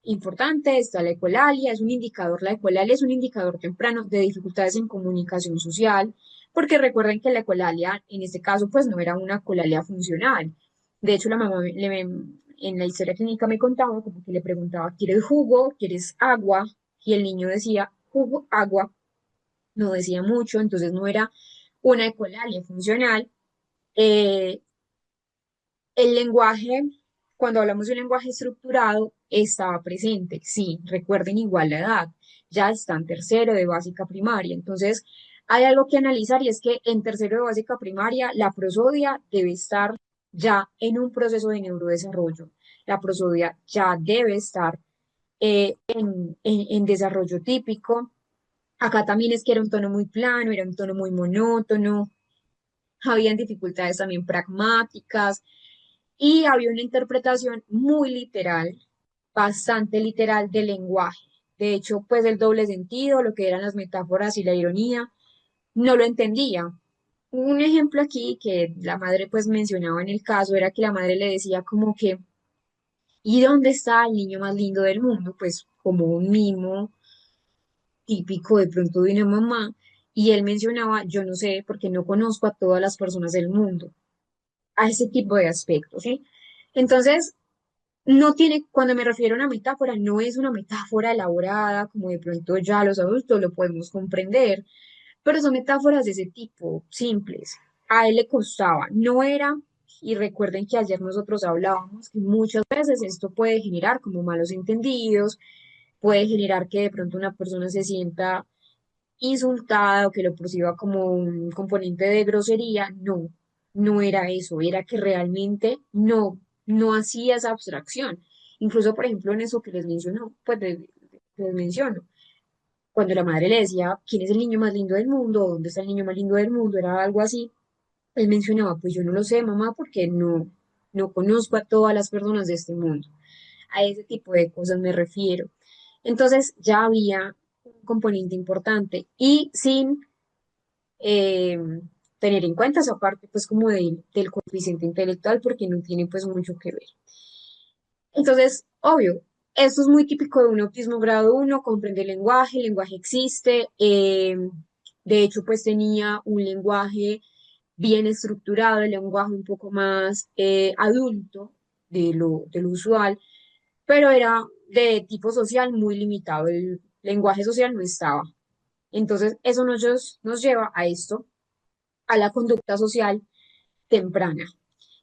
importante, está la ecolalia, es un indicador, la ecolalia es un indicador temprano de dificultades en comunicación social, porque recuerden que la ecolalia, en este caso, pues no era una ecolalia funcional. De hecho, la mamá en la historia clínica me contaba como que le preguntaba, ¿quieres jugo? ¿Quieres agua? Y el niño decía, jugo, agua, no decía mucho, entonces no era una ecolalia funcional. Eh, el lenguaje, cuando hablamos de un lenguaje estructurado, estaba presente. Sí, recuerden igual la edad, ya está en tercero de básica primaria. Entonces, hay algo que analizar y es que en tercero de básica primaria la prosodia debe estar ya en un proceso de neurodesarrollo. La prosodia ya debe estar en desarrollo típico. Acá también es que era un tono muy plano, era un tono muy monótono, habían dificultades también pragmáticas y había una interpretación muy literal, bastante literal del lenguaje. De hecho, pues el doble sentido, lo que eran las metáforas y la ironía, no lo entendía. Un ejemplo aquí que la madre pues mencionaba en el caso era que la madre le decía como que, ¿y dónde está el niño más lindo del mundo? Pues como un mimo típico de pronto de una mamá. Y él mencionaba, yo no sé, porque no conozco a todas las personas del mundo, a ese tipo de aspectos, ¿sí? Entonces, no tiene, cuando me refiero a una metáfora, no es una metáfora elaborada, como de pronto ya los adultos lo podemos comprender, pero son metáforas de ese tipo, simples. A él le costaba, no era, y recuerden que ayer nosotros hablábamos que muchas veces esto puede generar como malos entendidos, puede generar que de pronto una persona se sienta insultada o que lo perciba como un componente de grosería. No, no era eso, era que realmente no hacía esa abstracción. Incluso, por ejemplo, en eso que les menciono, pues les menciono, cuando la madre le decía, ¿quién es el niño más lindo del mundo? ¿Dónde está el niño más lindo del mundo? Era algo así. Él mencionaba, pues yo no lo sé, mamá, porque no conozco a todas las personas de este mundo. A ese tipo de cosas me refiero. Entonces ya había un componente importante y sin eh, tener en cuenta esa parte pues como del coeficiente intelectual porque no tiene pues mucho que ver. Entonces, obvio, esto es muy típico de un autismo grado uno, comprende el lenguaje existe, de hecho, pues tenía un lenguaje bien estructurado, el lenguaje un poco más adulto de lo usual, pero era de tipo social muy limitado, el lenguaje social no estaba. Entonces, eso nos lleva a esto, a la conducta social temprana,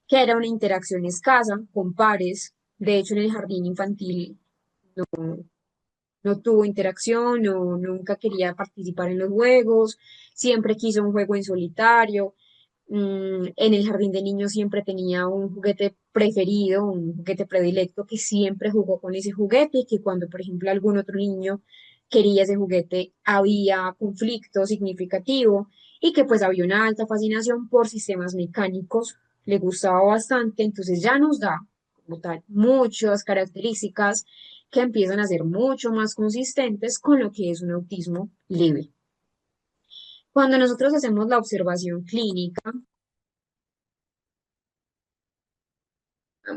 que era una interacción escasa con pares. De hecho, en el jardín infantil no tuvo interacción, no, nunca quería participar en los juegos, siempre quiso un juego en solitario. En el jardín de niños siempre tenía un juguete preferido, un juguete predilecto que siempre jugó con ese juguete y que cuando, por ejemplo, algún otro niño quería ese juguete, había conflicto significativo y que pues había una alta fascinación por sistemas mecánicos, le gustaba bastante, entonces ya nos da como tal muchas características que empiezan a ser mucho más consistentes con lo que es un autismo leve. Cuando nosotros hacemos la observación clínica,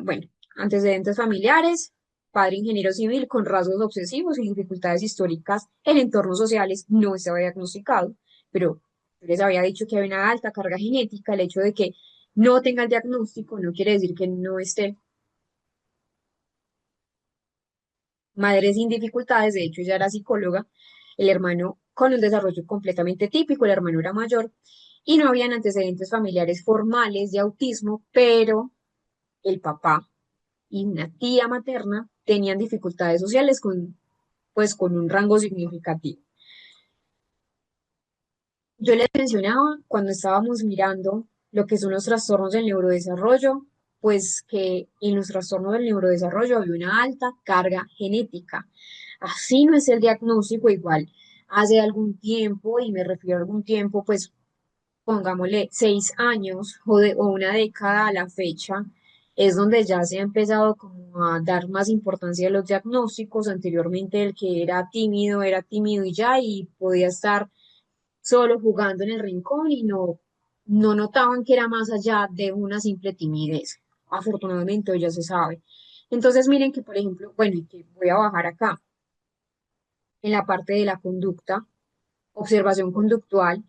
bueno, antecedentes familiares, padre ingeniero civil con rasgos obsesivos y dificultades históricas en entornos sociales, no estaba diagnosticado, pero les había dicho que había una alta carga genética, el hecho de que no tenga el diagnóstico no quiere decir que no esté. Madre sin dificultades, de hecho ella era psicóloga, el hermano con un desarrollo completamente típico, el hermano era mayor, y no habían antecedentes familiares formales de autismo, pero el papá y una tía materna tenían dificultades sociales pues, con un rango significativo. Yo les mencionaba cuando estábamos mirando lo que son los trastornos del neurodesarrollo, pues que en los trastornos del neurodesarrollo había una alta carga genética. Así no es el diagnóstico igual. Hace algún tiempo, y me refiero a algún tiempo, pues pongámosle 6 años o una década a la fecha, es donde ya se ha empezado como a dar más importancia a los diagnósticos. Anteriormente el que era tímido y ya, y podía estar solo jugando en el rincón y no notaban que era más allá de una simple timidez. Afortunadamente hoy ya se sabe. Entonces miren que, por ejemplo, bueno, y que voy a bajar acá en la parte de la conducta, observación conductual.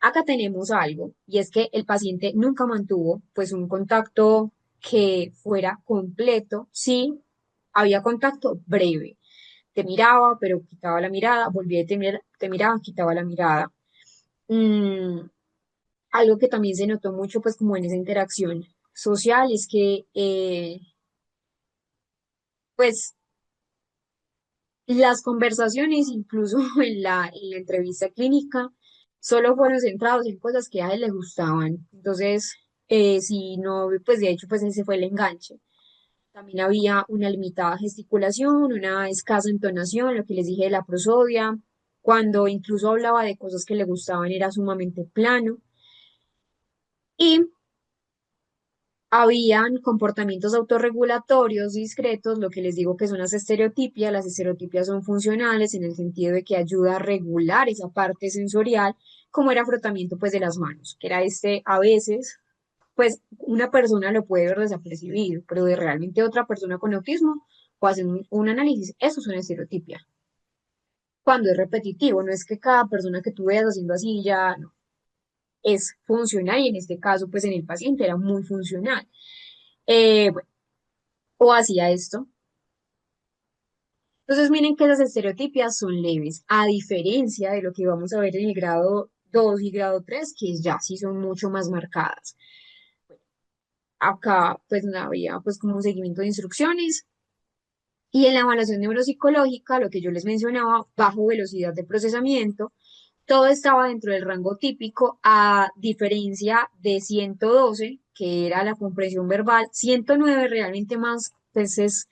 Acá tenemos algo, y es que el paciente nunca mantuvo pues un contacto que fuera completo, sí, había contacto breve. Te miraba, pero quitaba la mirada, volvía y te miraba, quitaba la mirada. Mm, algo que también se notó mucho pues como en esa interacción social es que pues las conversaciones, incluso en la entrevista clínica, solo fueron centrados en cosas que a él le gustaban. Entonces, si no, pues de hecho, pues ese fue el enganche. También había una limitada gesticulación, una escasa entonación, lo que les dije de la prosodia. Cuando incluso hablaba de cosas que le gustaban, era sumamente plano. Y habían comportamientos autorregulatorios discretos, lo que les digo que son las estereotipias. Las estereotipias son funcionales en el sentido de que ayuda a regular esa parte sensorial, como era frotamiento pues de las manos, que era a veces, pues una persona lo puede ver desapercibido, pero de realmente otra persona con autismo o hacen un análisis, eso es una estereotipia. Cuando es repetitivo, no es que cada persona que tú veas haciendo así ya no, es funcional y en este caso pues en el paciente era muy funcional. Bueno, o hacía esto. Entonces, miren que las estereotipias son leves, a diferencia de lo que vamos a ver en el grado 2 y grado 3 que ya sí son mucho más marcadas. Acá, pues, no había, pues, como un seguimiento de instrucciones. Y en la evaluación neuropsicológica, lo que yo les mencionaba, bajo velocidad de procesamiento, todo estaba dentro del rango típico, a diferencia de 112 que era la comprensión verbal. 109 realmente más, pues es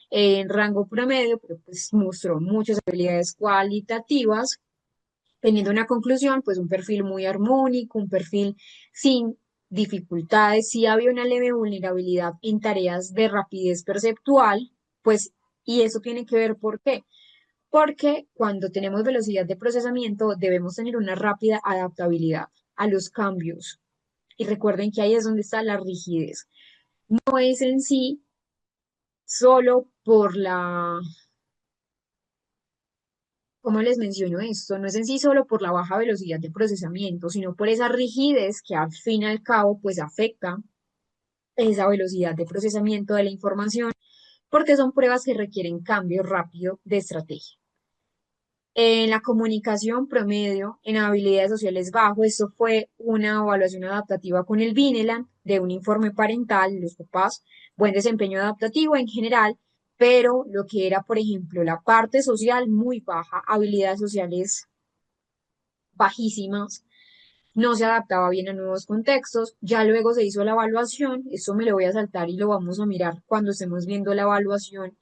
en rango promedio, pero pues mostró muchas habilidades cualitativas, teniendo una conclusión, pues un perfil muy armónico, un perfil sin dificultades. Sí había una leve vulnerabilidad en tareas de rapidez perceptual, pues, y eso tiene que ver ¿por qué? Porque cuando tenemos velocidad de procesamiento debemos tener una rápida adaptabilidad a los cambios. Y recuerden que ahí es donde está la rigidez. No es en sí solo por ¿cómo les menciono esto? No es en sí solo por la baja velocidad de procesamiento, sino por esa rigidez que al fin y al cabo pues afecta esa velocidad de procesamiento de la información, porque son pruebas que requieren cambio rápido de estrategia. En la comunicación promedio, en habilidades sociales bajo, esto fue una evaluación adaptativa con el Vineland de un informe parental, los papás, buen desempeño adaptativo en general, pero lo que era, por ejemplo, la parte social muy baja, habilidades sociales bajísimas, no se adaptaba bien a nuevos contextos. Ya luego se hizo la evaluación, esto me lo voy a saltar y lo vamos a mirar cuando estemos viendo la evaluación,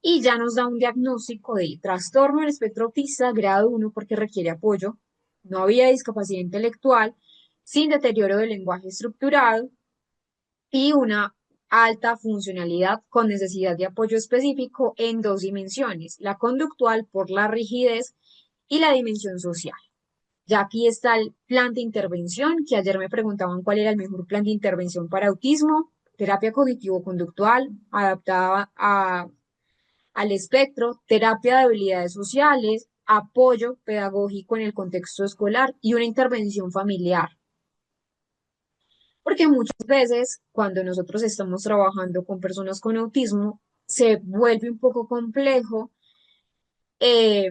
y ya nos da un diagnóstico de trastorno del espectro autista grado 1 porque requiere apoyo. No había discapacidad intelectual, sin deterioro del lenguaje estructurado y una alta funcionalidad con necesidad de apoyo específico en dos dimensiones, la conductual por la rigidez y la dimensión social. Ya aquí está el plan de intervención, que ayer me preguntaban cuál era el mejor plan de intervención para autismo, terapia cognitivo-conductual adaptada al espectro, terapia de habilidades sociales, apoyo pedagógico en el contexto escolar y una intervención familiar. Porque muchas veces cuando nosotros estamos trabajando con personas con autismo, se vuelve un poco complejo eh,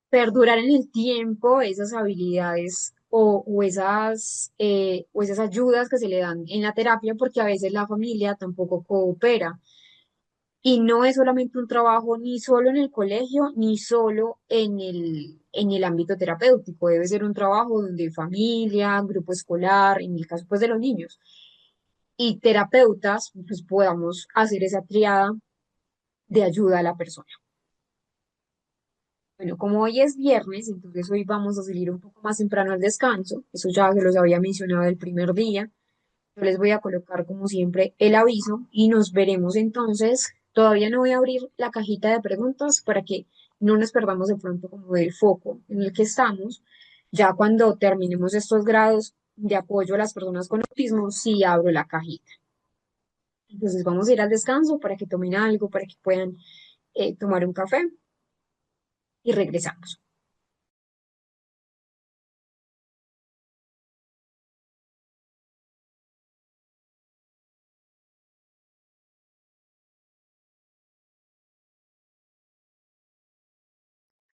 perdurar en el tiempo esas habilidades o esas ayudas que se le dan en la terapia, porque a veces la familia tampoco coopera. Y no es solamente un trabajo ni solo en el colegio, ni solo en el ámbito terapéutico. Debe ser un trabajo donde familia, grupo escolar, en el caso pues de los niños, y terapeutas, pues podamos hacer esa triada de ayuda a la persona. Bueno, como hoy es viernes, entonces hoy vamos a salir un poco más temprano al descanso. Eso ya se los había mencionado el primer día. Yo les voy a colocar, como siempre, el aviso y nos veremos entonces. Todavía no voy a abrir la cajita de preguntas para que no nos perdamos de pronto como del foco en el que estamos. Ya cuando terminemos estos grados de apoyo a las personas con autismo, sí abro la cajita. Entonces vamos a ir al descanso para que tomen algo, para que puedan tomar un café y regresamos.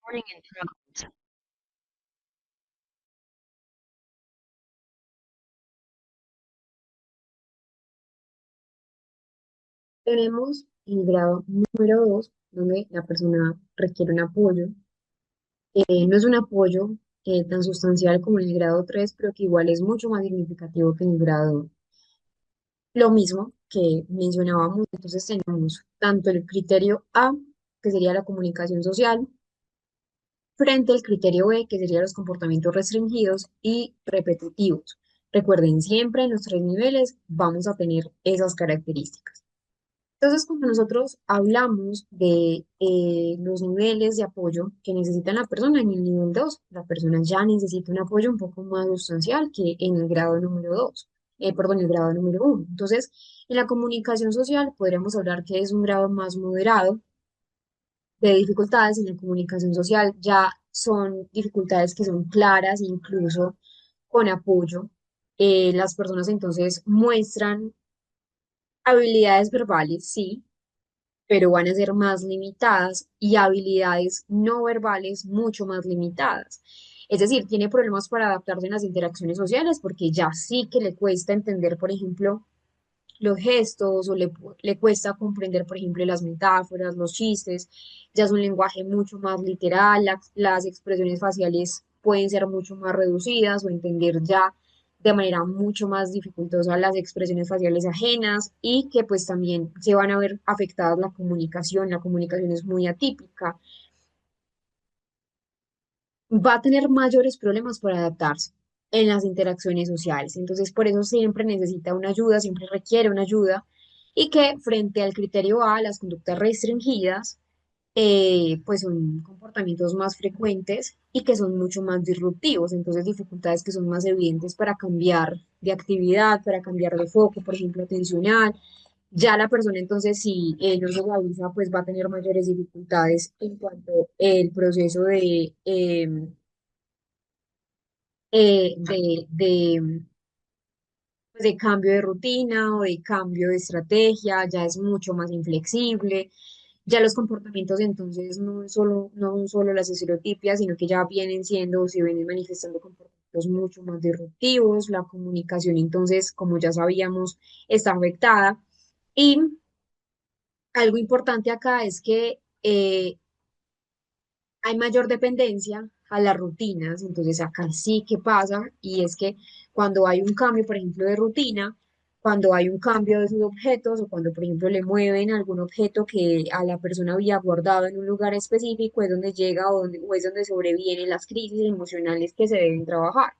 Morning and progress. Tenemos el grado número 2, donde la persona requiere un apoyo. No es un apoyo tan sustancial como en el grado 3, pero que igual es mucho más significativo que en el grado 2. Lo mismo que mencionábamos, entonces tenemos tanto el criterio A, que sería la comunicación social, frente al criterio B, que serían los comportamientos restringidos y repetitivos. Recuerden, siempre en los tres niveles vamos a tener esas características. Entonces, cuando nosotros hablamos de los niveles de apoyo que necesita la persona en el nivel 2, la persona ya necesita un apoyo un poco más sustancial que en el grado número 2, perdón, el grado número 1. Entonces, en la comunicación social podríamos hablar que es un grado más moderado de dificultades. En la comunicación social ya son dificultades que son claras, incluso con apoyo. Las personas entonces muestran habilidades verbales, sí, pero van a ser más limitadas y habilidades no verbales mucho más limitadas. Es decir, tiene problemas para adaptarse en las interacciones sociales porque ya sí que le cuesta entender, por ejemplo, los gestos o le cuesta comprender, por ejemplo, las metáforas, los chistes, ya es un lenguaje mucho más literal, las expresiones faciales pueden ser mucho más reducidas o entender ya de manera mucho más dificultosa las expresiones faciales ajenas y que pues también se van a ver afectadas la comunicación es muy atípica, va a tener mayores problemas para adaptarse en las interacciones sociales. Entonces, por eso siempre necesita una ayuda, siempre requiere una ayuda y que frente al criterio A, las conductas restringidas, pues son comportamientos más frecuentes y que son mucho más disruptivos. Entonces, dificultades que son más evidentes para cambiar de actividad, para cambiar de foco, por ejemplo, atencional, Ya la persona entonces, si no se realiza, pues va a tener mayores dificultades en cuanto el proceso de cambio de rutina o de cambio de estrategia, ya es mucho más inflexible. Ya los comportamientos entonces no son solo las estereotipias, sino que ya vienen siendo o se vienen manifestando comportamientos mucho más disruptivos. La comunicación entonces, como ya sabíamos, está afectada. Y algo importante acá es que hay mayor dependencia a las rutinas, entonces acá sí que pasa, y es que cuando hay un cambio, por ejemplo, de rutina, cuando hay un cambio de sus objetos o cuando, por ejemplo, le mueven algún objeto que a la persona había guardado en un lugar específico, es donde llega o es donde sobrevienen las crisis emocionales que se deben trabajar.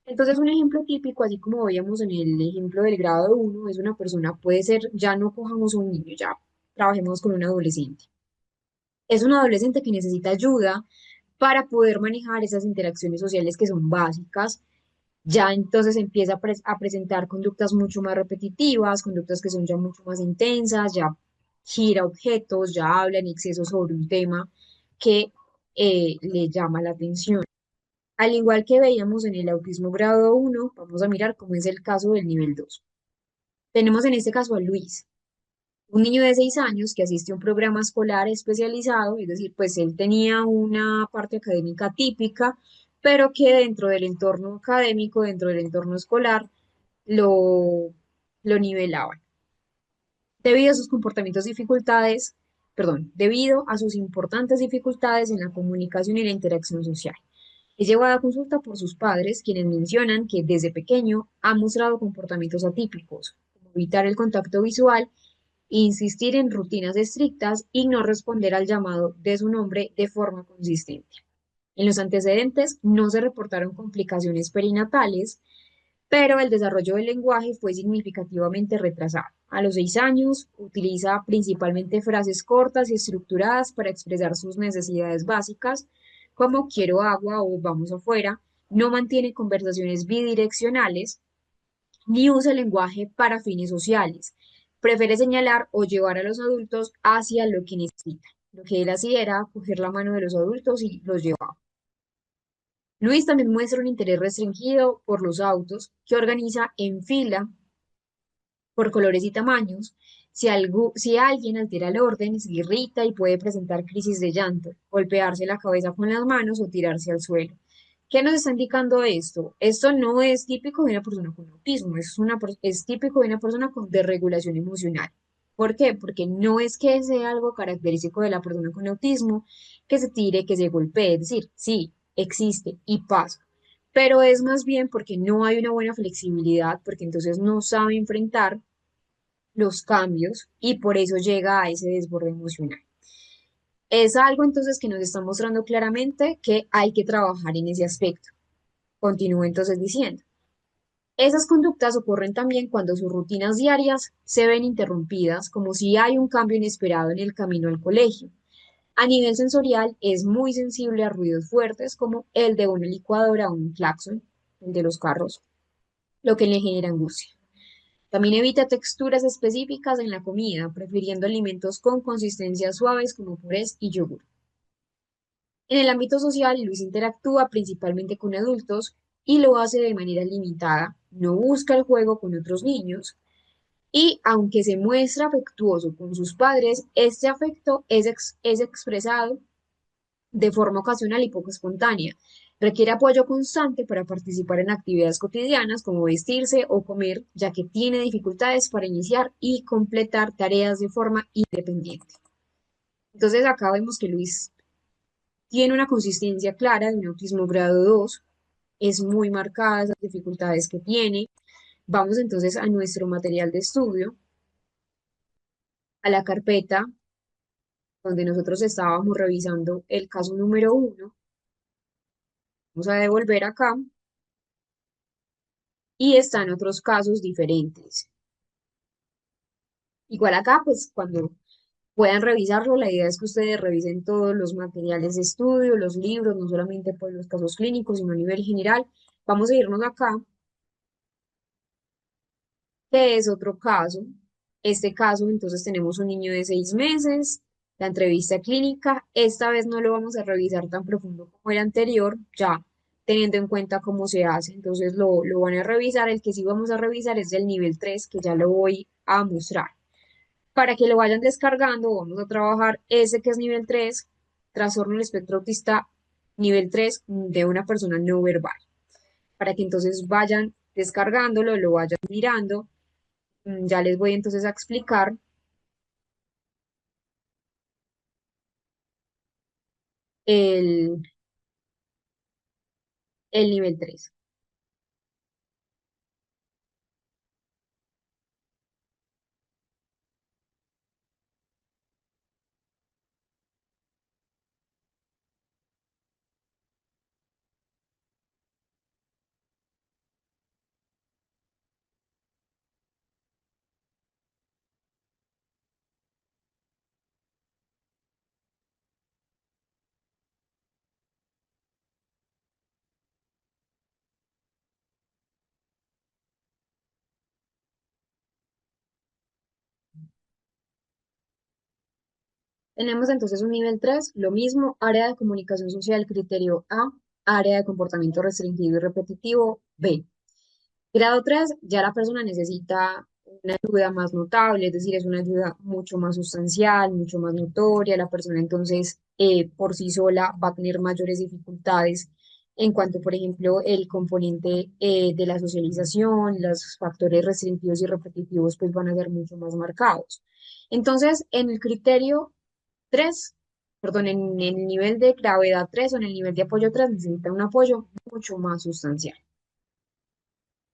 Entonces, un ejemplo típico, así como veíamos en el ejemplo del grado uno, es una persona, puede ser, ya no cojamos un niño, ya trabajemos con un adolescente. Es un adolescente que necesita ayuda para poder manejar esas interacciones sociales que son básicas. Ya entonces empieza a presentar conductas mucho más repetitivas, conductas que son ya mucho más intensas, ya gira objetos, ya habla en exceso sobre un tema que le llama la atención. Al igual que veíamos en el autismo grado uno, vamos a mirar cómo es el caso del nivel 2. Tenemos en este caso a Luis, un niño de 6 años que asiste a un programa escolar especializado, es decir, pues él tenía una parte académica típica, pero que dentro del entorno académico, dentro del entorno escolar, lo, lo nivelaban. Debido a sus comportamientos dificultades, perdón, debido a sus importantes dificultades en la comunicación y la interacción social. Es llevado a consulta por sus padres, quienes mencionan que desde pequeño ha mostrado comportamientos atípicos, como evitar el contacto visual, insistir en rutinas estrictas y no responder al llamado de su nombre de forma consistente. En los antecedentes no se reportaron complicaciones perinatales, pero el desarrollo del lenguaje fue significativamente retrasado. A los 6 años utiliza principalmente frases cortas y estructuradas para expresar sus necesidades básicas, como quiero agua o vamos afuera. No mantiene conversaciones bidireccionales ni usa el lenguaje para fines sociales. Prefiere señalar o llevar a los adultos hacia lo que necesitan. Lo que él hacía era coger la mano de los adultos y los llevaba. Luis también muestra un interés restringido por los autos que organiza en fila por colores y tamaños. Si alguien altera el orden, se irrita y puede presentar crisis de llanto, golpearse la cabeza con las manos o tirarse al suelo. ¿Qué nos está indicando esto? Esto no es típico de una persona con autismo, es típico de una persona con desregulación emocional. ¿Por qué? Porque no es que sea algo característico de la persona con autismo, que se tire, que se golpee, es decir, sí, existe y pasa, pero es más bien porque no hay una buena flexibilidad, porque entonces no sabe enfrentar los cambios y por eso llega a ese desborde emocional. Es algo entonces que nos está mostrando claramente que hay que trabajar en ese aspecto. Continúo entonces diciendo, esas conductas ocurren también cuando sus rutinas diarias se ven interrumpidas, como si hay un cambio inesperado en el camino al colegio. A nivel sensorial es muy sensible a ruidos fuertes como el de una licuadora o un claxon, el de los carros, lo que le genera angustia. También evita texturas específicas en la comida, prefiriendo alimentos con consistencias suaves como purés y yogur. En el ámbito social, Luis interactúa principalmente con adultos y lo hace de manera limitada, no busca el juego con otros niños y, aunque se muestra afectuoso con sus padres, este afecto es expresado de forma ocasional y poco espontánea. Requiere apoyo constante para participar en actividades cotidianas como vestirse o comer, ya que tiene dificultades para iniciar y completar tareas de forma independiente. Entonces acá vemos que Luis tiene una consistencia clara de un autismo grado 2, es muy marcada esas dificultades que tiene. Vamos entonces a nuestro material de estudio, a la carpeta donde nosotros estábamos revisando el caso número 1. Vamos a devolver acá y están otros casos diferentes. Igual acá, pues cuando puedan revisarlo, la idea es que ustedes revisen todos los materiales de estudio, los libros, no solamente por los casos clínicos, sino a nivel general. Vamos a irnos acá, que es otro caso. este caso, entonces tenemos un niño de 6 meses, la entrevista clínica. Esta vez no lo vamos a revisar tan profundo como el anterior, ya teniendo en cuenta cómo se hace. Entonces lo van a revisar. El que sí vamos a revisar es del nivel 3 que ya lo voy a mostrar. Para que lo vayan descargando, vamos a trabajar ese que es nivel 3, trastorno del espectro autista nivel 3 de una persona no verbal. Para que entonces vayan descargándolo, lo vayan mirando. Ya les voy entonces a explicar el, el nivel 3. Tenemos entonces un nivel 3, lo mismo, área de comunicación social, criterio A, área de comportamiento restringido y repetitivo B. Grado 3, ya la persona necesita una ayuda más notable, es decir, es una ayuda mucho más sustancial, mucho más notoria. La persona entonces por sí sola va a tener mayores dificultades en cuanto, por ejemplo, el componente de la socialización, los factores restrictivos y repetitivos pues van a ser mucho más marcados. Entonces, en el criterio 3, perdón, en el nivel de gravedad 3 o en el nivel de apoyo 3 necesita un apoyo mucho más sustancial.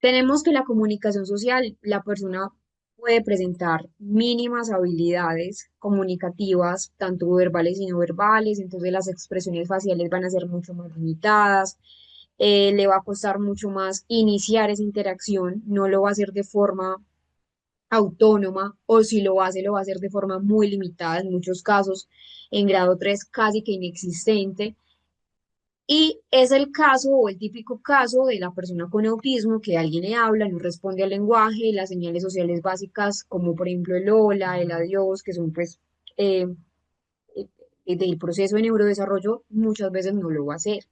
Tenemos que la comunicación social, la persona puede presentar mínimas habilidades comunicativas, tanto verbales y no verbales, entonces las expresiones faciales van a ser mucho más limitadas, le va a costar mucho más iniciar esa interacción, no lo va a hacer de forma autónoma o si lo va a hacer de forma muy limitada, en muchos casos en grado 3 casi que inexistente. Y es el caso o el típico caso de la persona con autismo que alguien le habla, no responde al lenguaje, las señales sociales básicas como por ejemplo el hola, el adiós, que son pues eh, del proceso de neurodesarrollo, muchas veces no lo va a hacer.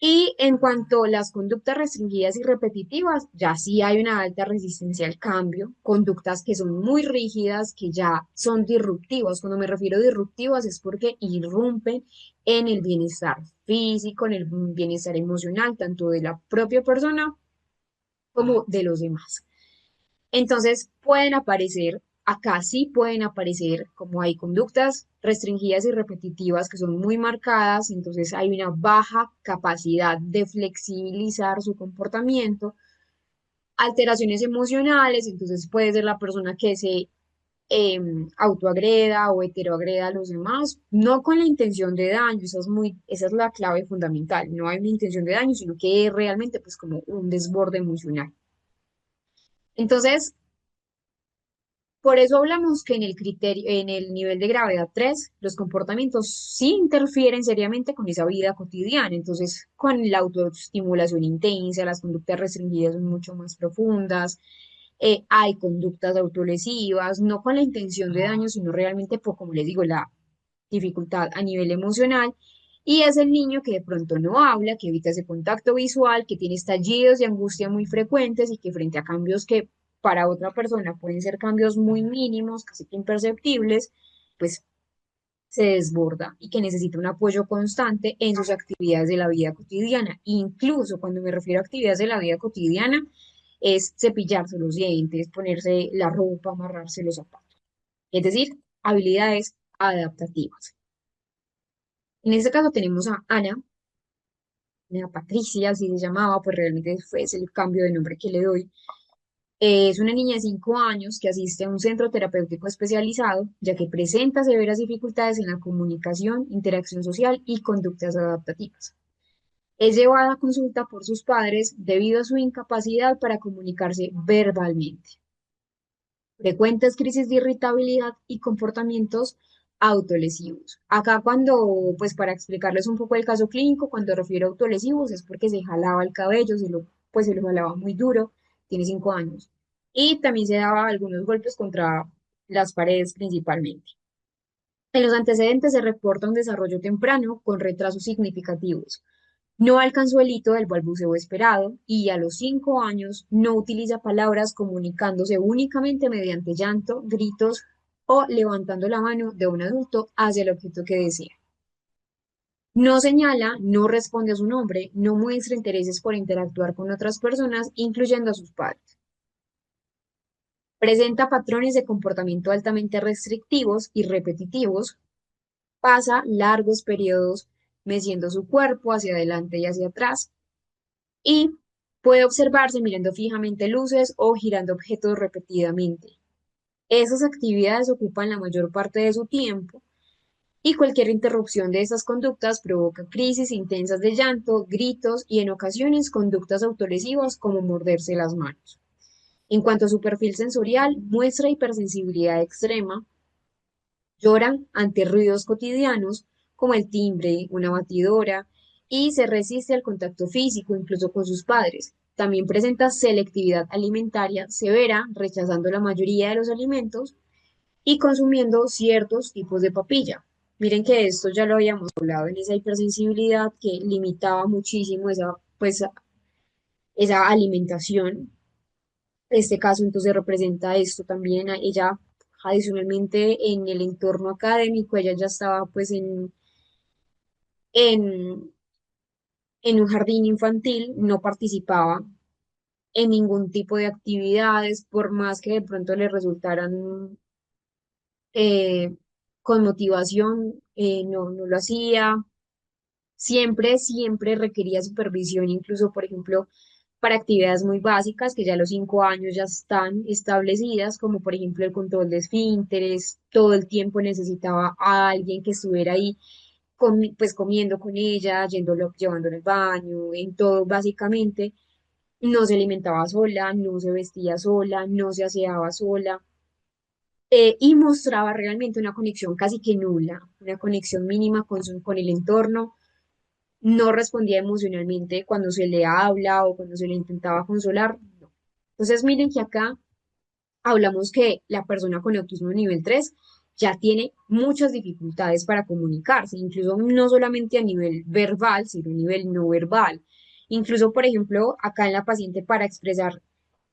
Y en cuanto a las conductas restringidas y repetitivas, ya sí hay una alta resistencia al cambio, conductas que son muy rígidas, que ya son disruptivas. Cuando me refiero a disruptivas es porque irrumpen en el bienestar físico, en el bienestar emocional, tanto de la propia persona como de los demás. Entonces pueden aparecer, acá sí pueden aparecer, como hay conductas restringidas y repetitivas que son muy marcadas, entonces hay una baja capacidad de flexibilizar su comportamiento, alteraciones emocionales, entonces puede ser la persona que se autoagreda o heteroagreda a los demás, no con la intención de daño, esa es la clave fundamental, no hay una intención de daño, sino que es realmente pues como un desborde emocional. Entonces, por eso hablamos que en el criterio, en el nivel de gravedad 3, los comportamientos sí interfieren seriamente con esa vida cotidiana. Entonces, con la autoestimulación intensa, las conductas restringidas son mucho más profundas, hay conductas autolesivas, no con la intención de daño, sino realmente por, como les digo, la dificultad a nivel emocional. Y es el niño que de pronto no habla, que evita ese contacto visual, que tiene estallidos de angustia muy frecuentes y que frente a cambios que para otra persona pueden ser cambios muy mínimos, casi que imperceptibles, pues se desborda y que necesita un apoyo constante en sus actividades de la vida cotidiana. Incluso cuando me refiero a actividades de la vida cotidiana, es cepillarse los dientes, ponerse la ropa, amarrarse los zapatos. Es decir, habilidades adaptativas. En este caso tenemos a Ana, Ana Patricia, así se llamaba, pues realmente fue ese el cambio de nombre que le doy. Es una niña de 5 años que asiste a un centro terapéutico especializado, ya que presenta severas dificultades en la comunicación, interacción social y conductas adaptativas. Es llevada a consulta por sus padres debido a su incapacidad para comunicarse verbalmente. Frecuentes crisis de irritabilidad y comportamientos autolesivos. Acá cuando, pues para explicarles un poco el caso clínico, cuando refiero a autolesivos es porque se jalaba el cabello, pues se lo jalaba muy duro, tiene 5 años. y también se daba algunos golpes contra las paredes principalmente. En los antecedentes se reporta un desarrollo temprano con retrasos significativos. No alcanzó el hito del balbuceo esperado y a los 5 años no utiliza palabras comunicándose únicamente mediante llanto, gritos o levantando la mano de un adulto hacia el objeto que desea. No señala, no responde a su nombre, no muestra intereses por interactuar con otras personas, incluyendo a sus padres. Presenta patrones de comportamiento altamente restrictivos y repetitivos. Pasa largos periodos meciendo su cuerpo hacia adelante y hacia atrás y puede observarse mirando fijamente luces o girando objetos repetidamente. Esas actividades ocupan la mayor parte de su tiempo y cualquier interrupción de esas conductas provoca crisis intensas de llanto, gritos y en ocasiones conductas autolesivas como morderse las manos. En cuanto a su perfil sensorial, muestra hipersensibilidad extrema, llora ante ruidos cotidianos como el timbre, una batidora, y se resiste al contacto físico, incluso con sus padres. También presenta selectividad alimentaria severa, rechazando la mayoría de los alimentos y consumiendo ciertos tipos de papilla. Miren que esto ya lo habíamos hablado en esa hipersensibilidad que limitaba muchísimo esa alimentación. Este caso entonces representa esto también. Ella, adicionalmente, en el entorno académico, ella ya estaba pues en, en un jardín infantil, no participaba en ningún tipo de actividades, por más que de pronto le resultaran eh, con motivación, no lo hacía. Siempre requería supervisión, incluso, por ejemplo, para actividades muy básicas que ya a los 5 años ya están establecidas, como por ejemplo el control de esfínteres, todo el tiempo necesitaba a alguien que estuviera ahí pues comiendo con ella, llevándolo al baño, en todo básicamente. No se alimentaba sola, no se vestía sola, no se aseaba sola, y mostraba realmente una conexión casi que nula, una conexión mínima con el entorno. No respondía emocionalmente cuando se le habla o cuando se le intentaba consolar, no. Entonces miren que acá hablamos que la persona con autismo nivel 3 ya tiene muchas dificultades para comunicarse, incluso no solamente a nivel verbal, sino a nivel no verbal. Incluso, por ejemplo, acá en la paciente para expresar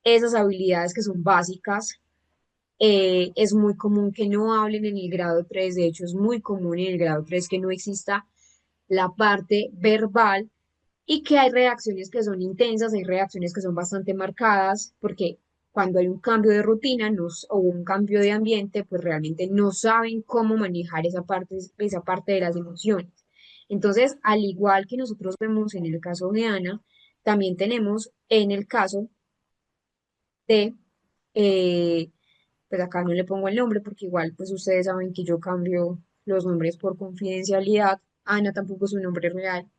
esas habilidades que son básicas, es muy común que no hablen en el grado 3. De hecho es muy común en el grado 3 que no exista la parte verbal y que hay reacciones que son intensas, hay reacciones que son bastante marcadas, porque cuando hay un cambio de rutina o un cambio de ambiente, pues realmente no saben cómo manejar esa parte de las emociones. Entonces, al igual que nosotros vemos en el caso de Ana, también tenemos en el caso de, eh, pues acá no le pongo el nombre porque igual pues ustedes saben que yo cambio los nombres por confidencialidad. Ana tampoco es un nombre real.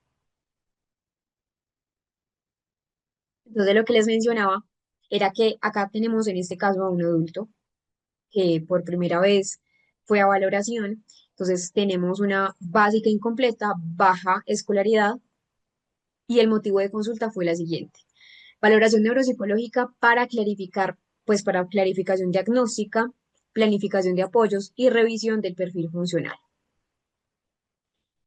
Entonces, lo que les mencionaba era que acá tenemos en este caso a un adulto que por primera vez fue a valoración. Entonces, tenemos una básica incompleta, baja escolaridad y el motivo de consulta fue la siguiente. Valoración neuropsicológica para clarificar, pues para clarificación diagnóstica, planificación de apoyos y revisión del perfil funcional.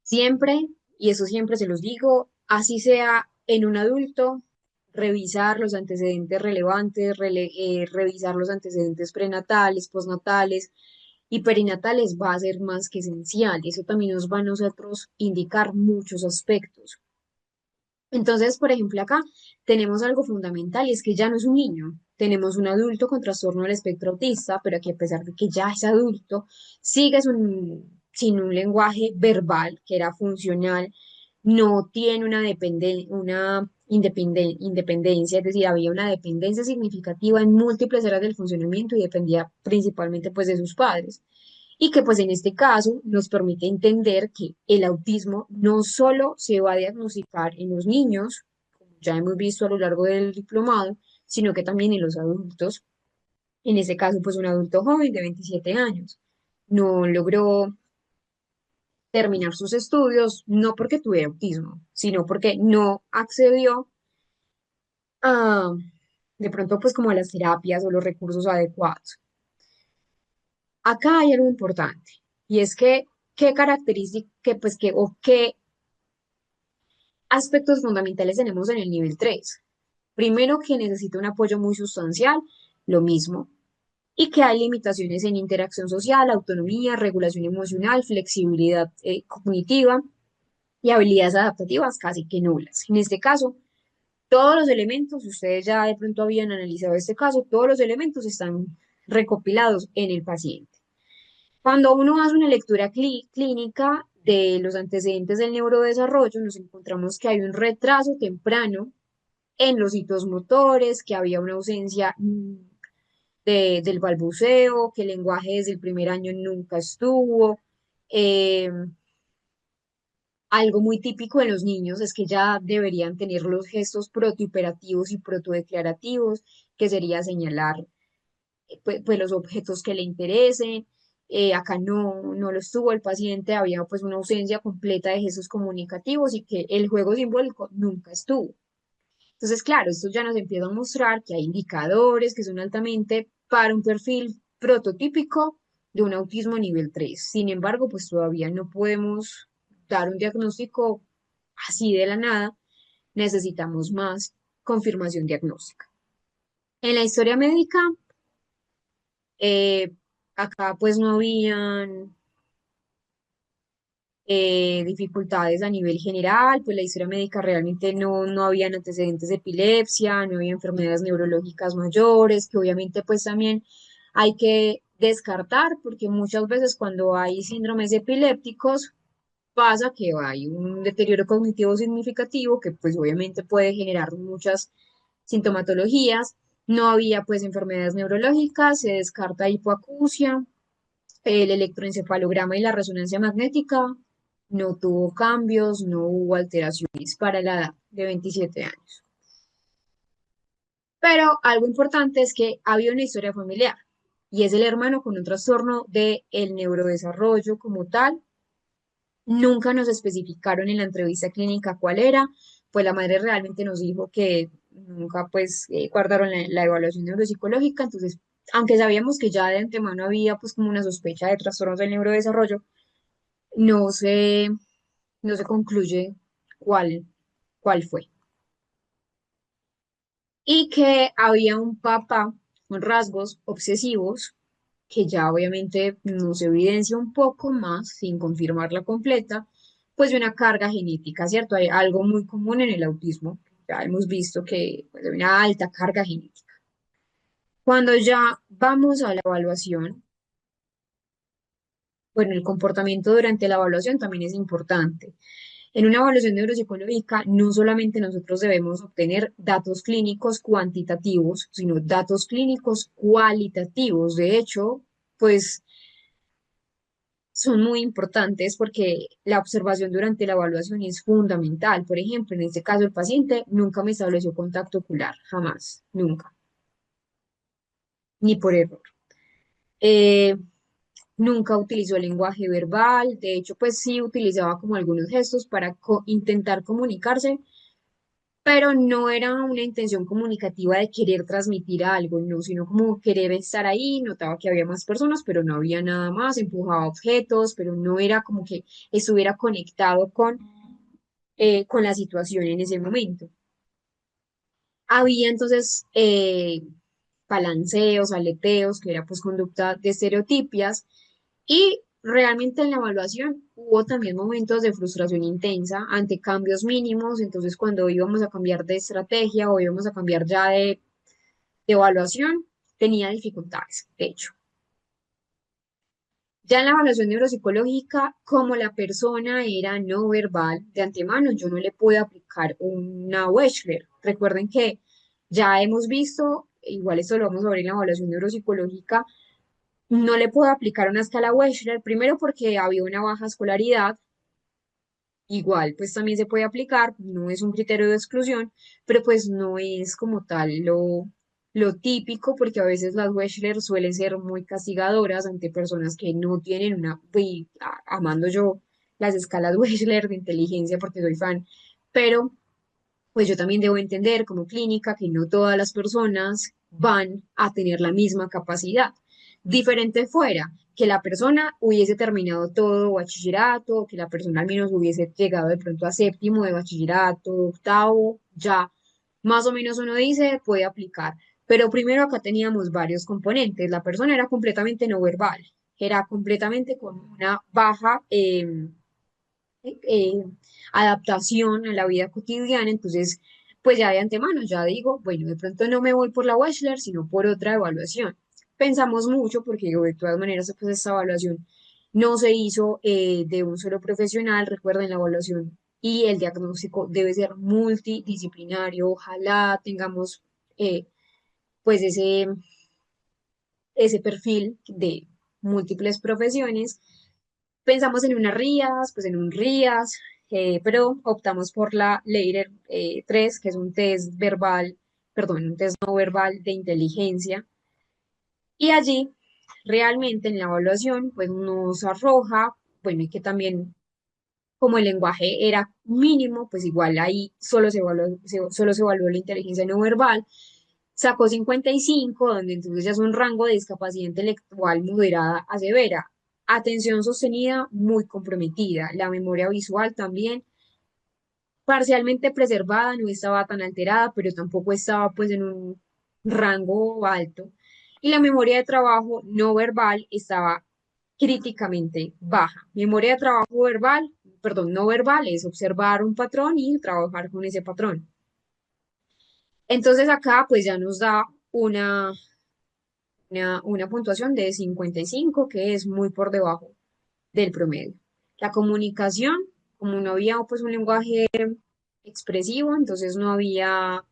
Siempre, y eso siempre se los digo, así sea en un adulto, revisar los antecedentes relevantes, revisar los antecedentes prenatales, postnatales y perinatales va a ser más que esencial. Eso también nos va a nosotros indicar muchos aspectos. Entonces, por ejemplo, acá tenemos algo fundamental y es que ya no es un niño. Tenemos un adulto con trastorno del espectro autista, pero que a pesar de que ya es adulto, sigue sin un lenguaje verbal que era funcional, no tiene una independencia, es decir, había una dependencia significativa en múltiples áreas del funcionamiento y dependía principalmente pues de sus padres y que pues en este caso nos permite entender que el autismo no solo se va a diagnosticar en los niños, como ya hemos visto a lo largo del diplomado, sino que también en los adultos. En este caso, pues un adulto joven de 27 años no logró terminar sus estudios, no porque tuviera autismo, sino porque no accedió a de pronto pues como a las terapias o los recursos adecuados. Acá hay algo importante y es que qué características, o qué aspectos fundamentales tenemos en el nivel 3. Primero, que necesita un apoyo muy sustancial, lo mismo, y que hay limitaciones en interacción social, autonomía, regulación emocional, flexibilidad cognitiva y habilidades adaptativas casi que nulas. En este caso, todos los elementos, ustedes ya de pronto habían analizado este caso, todos los elementos están recopilados en el paciente. Cuando uno hace una lectura clínica de los antecedentes del neurodesarrollo, nos encontramos que hay un retraso temprano en los hitos motores, que había una ausencia del balbuceo, que el lenguaje desde el primer año nunca estuvo. Eh, Algo muy típico en los niños es que ya deberían tener los gestos protohiperativos y protodeclarativos, que sería señalar pues, los objetos que le interesen. Acá no lo estuvo el paciente, había pues una ausencia completa de gestos comunicativos y que el juego simbólico nunca estuvo. Entonces, claro, esto ya nos empieza a mostrar que hay indicadores que son altamente para un perfil prototípico de un autismo nivel 3. Sin embargo, pues todavía no podemos dar un diagnóstico así de la nada. Necesitamos más confirmación diagnóstica. En la historia médica, eh, acá pues no habían dificultades a nivel general, pues la historia médica realmente no habían antecedentes de epilepsia, no había enfermedades neurológicas mayores, que obviamente pues también hay que descartar, porque muchas veces cuando hay síndromes epilépticos pasa que hay un deterioro cognitivo significativo que pues obviamente puede generar muchas sintomatologías. No había pues enfermedades neurológicas, se descarta hipoacusia, el electroencefalograma y la resonancia magnética no tuvo cambios, no hubo alteraciones para la edad de 27 años. Pero algo importante es que había una historia familiar y es el hermano con un trastorno del neurodesarrollo como tal. Nunca nos especificaron en la entrevista clínica cuál era, pues la madre realmente nos dijo que nunca pues guardaron la evaluación neuropsicológica, entonces, aunque sabíamos que ya de antemano había pues como una sospecha de trastornos del neurodesarrollo, no se, no se concluye cuál, cuál fue. Y que había un papá con rasgos obsesivos, que ya obviamente nos evidencia un poco más, sin confirmarla completa, pues de una carga genética, ¿cierto? Hay algo muy común en el autismo, ya hemos visto que pues, hay una alta carga genética. Cuando ya vamos a la evaluación, bueno, el comportamiento durante la evaluación también es importante. En una evaluación neuropsicológica, no solamente nosotros debemos obtener datos clínicos cuantitativos, sino datos clínicos cualitativos. De hecho, pues son muy importantes porque la observación durante la evaluación es fundamental. Por ejemplo, en este caso, el paciente nunca me estableció contacto ocular, jamás, nunca, ni por error. Eh, Nunca utilizó el lenguaje verbal, de hecho, pues sí utilizaba como algunos gestos para intentar comunicarse, pero no era una intención comunicativa de querer transmitir algo, no, sino como querer estar ahí, notaba que había más personas, pero no había nada más, empujaba objetos, pero no era como que estuviera conectado con la situación en ese momento. Había entonces balanceos, aleteos, que era pues conducta de estereotipias, y realmente en la evaluación hubo también momentos de frustración intensa ante cambios mínimos, entonces cuando íbamos a cambiar de estrategia o íbamos a cambiar ya de evaluación, tenía dificultades, de hecho. Ya en la evaluación neuropsicológica, como la persona era no verbal de antemano, yo no le puedo aplicar una Wechsler. Recuerden que ya hemos visto, igual esto lo vamos a ver en la evaluación neuropsicológica, no le puedo aplicar una escala Wechsler, primero porque había una baja escolaridad, igual pues también se puede aplicar, no es un criterio de exclusión, pero pues no es como tal lo típico, porque a veces las Wechsler suelen ser muy castigadoras ante personas que no tienen una, y amando yo las escalas Wechsler de inteligencia porque soy fan, pero pues yo también debo entender como clínica que no todas las personas van a tener la misma capacidad. Diferente fuera que la persona hubiese terminado todo bachillerato, que la persona al menos hubiese llegado de pronto a séptimo de bachillerato, octavo, ya más o menos uno dice, puede aplicar. Pero primero acá teníamos varios componentes. La persona era completamente no verbal, era completamente con una baja eh, adaptación a la vida cotidiana, entonces, pues ya de antemano, ya digo, bueno, de pronto no me voy por la Wechsler, sino por otra evaluación. Pensamos mucho porque digo, de todas maneras, pues esta evaluación no se hizo de un solo profesional, recuerden, la evaluación y el diagnóstico debe ser multidisciplinario, ojalá tengamos pues ese perfil de múltiples profesiones. Pensamos en unas RIAS, pues en un RIAS, pero optamos por la Leader 3, que es un test verbal, perdón, un test no verbal de inteligencia. Y allí, realmente en la evaluación, pues nos arroja, bueno, y que también como el lenguaje era mínimo, pues igual ahí solo se evaluó la inteligencia no verbal. Sacó 55, donde entonces ya es un rango de discapacidad intelectual moderada a severa. Atención sostenida muy comprometida. La memoria visual también parcialmente preservada, no estaba tan alterada, pero tampoco estaba pues en un rango alto. Y la memoria de trabajo no verbal estaba críticamente baja. Memoria de trabajo verbal, perdón, no verbal es observar un patrón y trabajar con ese patrón. Entonces acá pues ya nos da una puntuación de 55, que es muy por debajo del promedio. La comunicación, como no había pues un lenguaje expresivo, entonces no había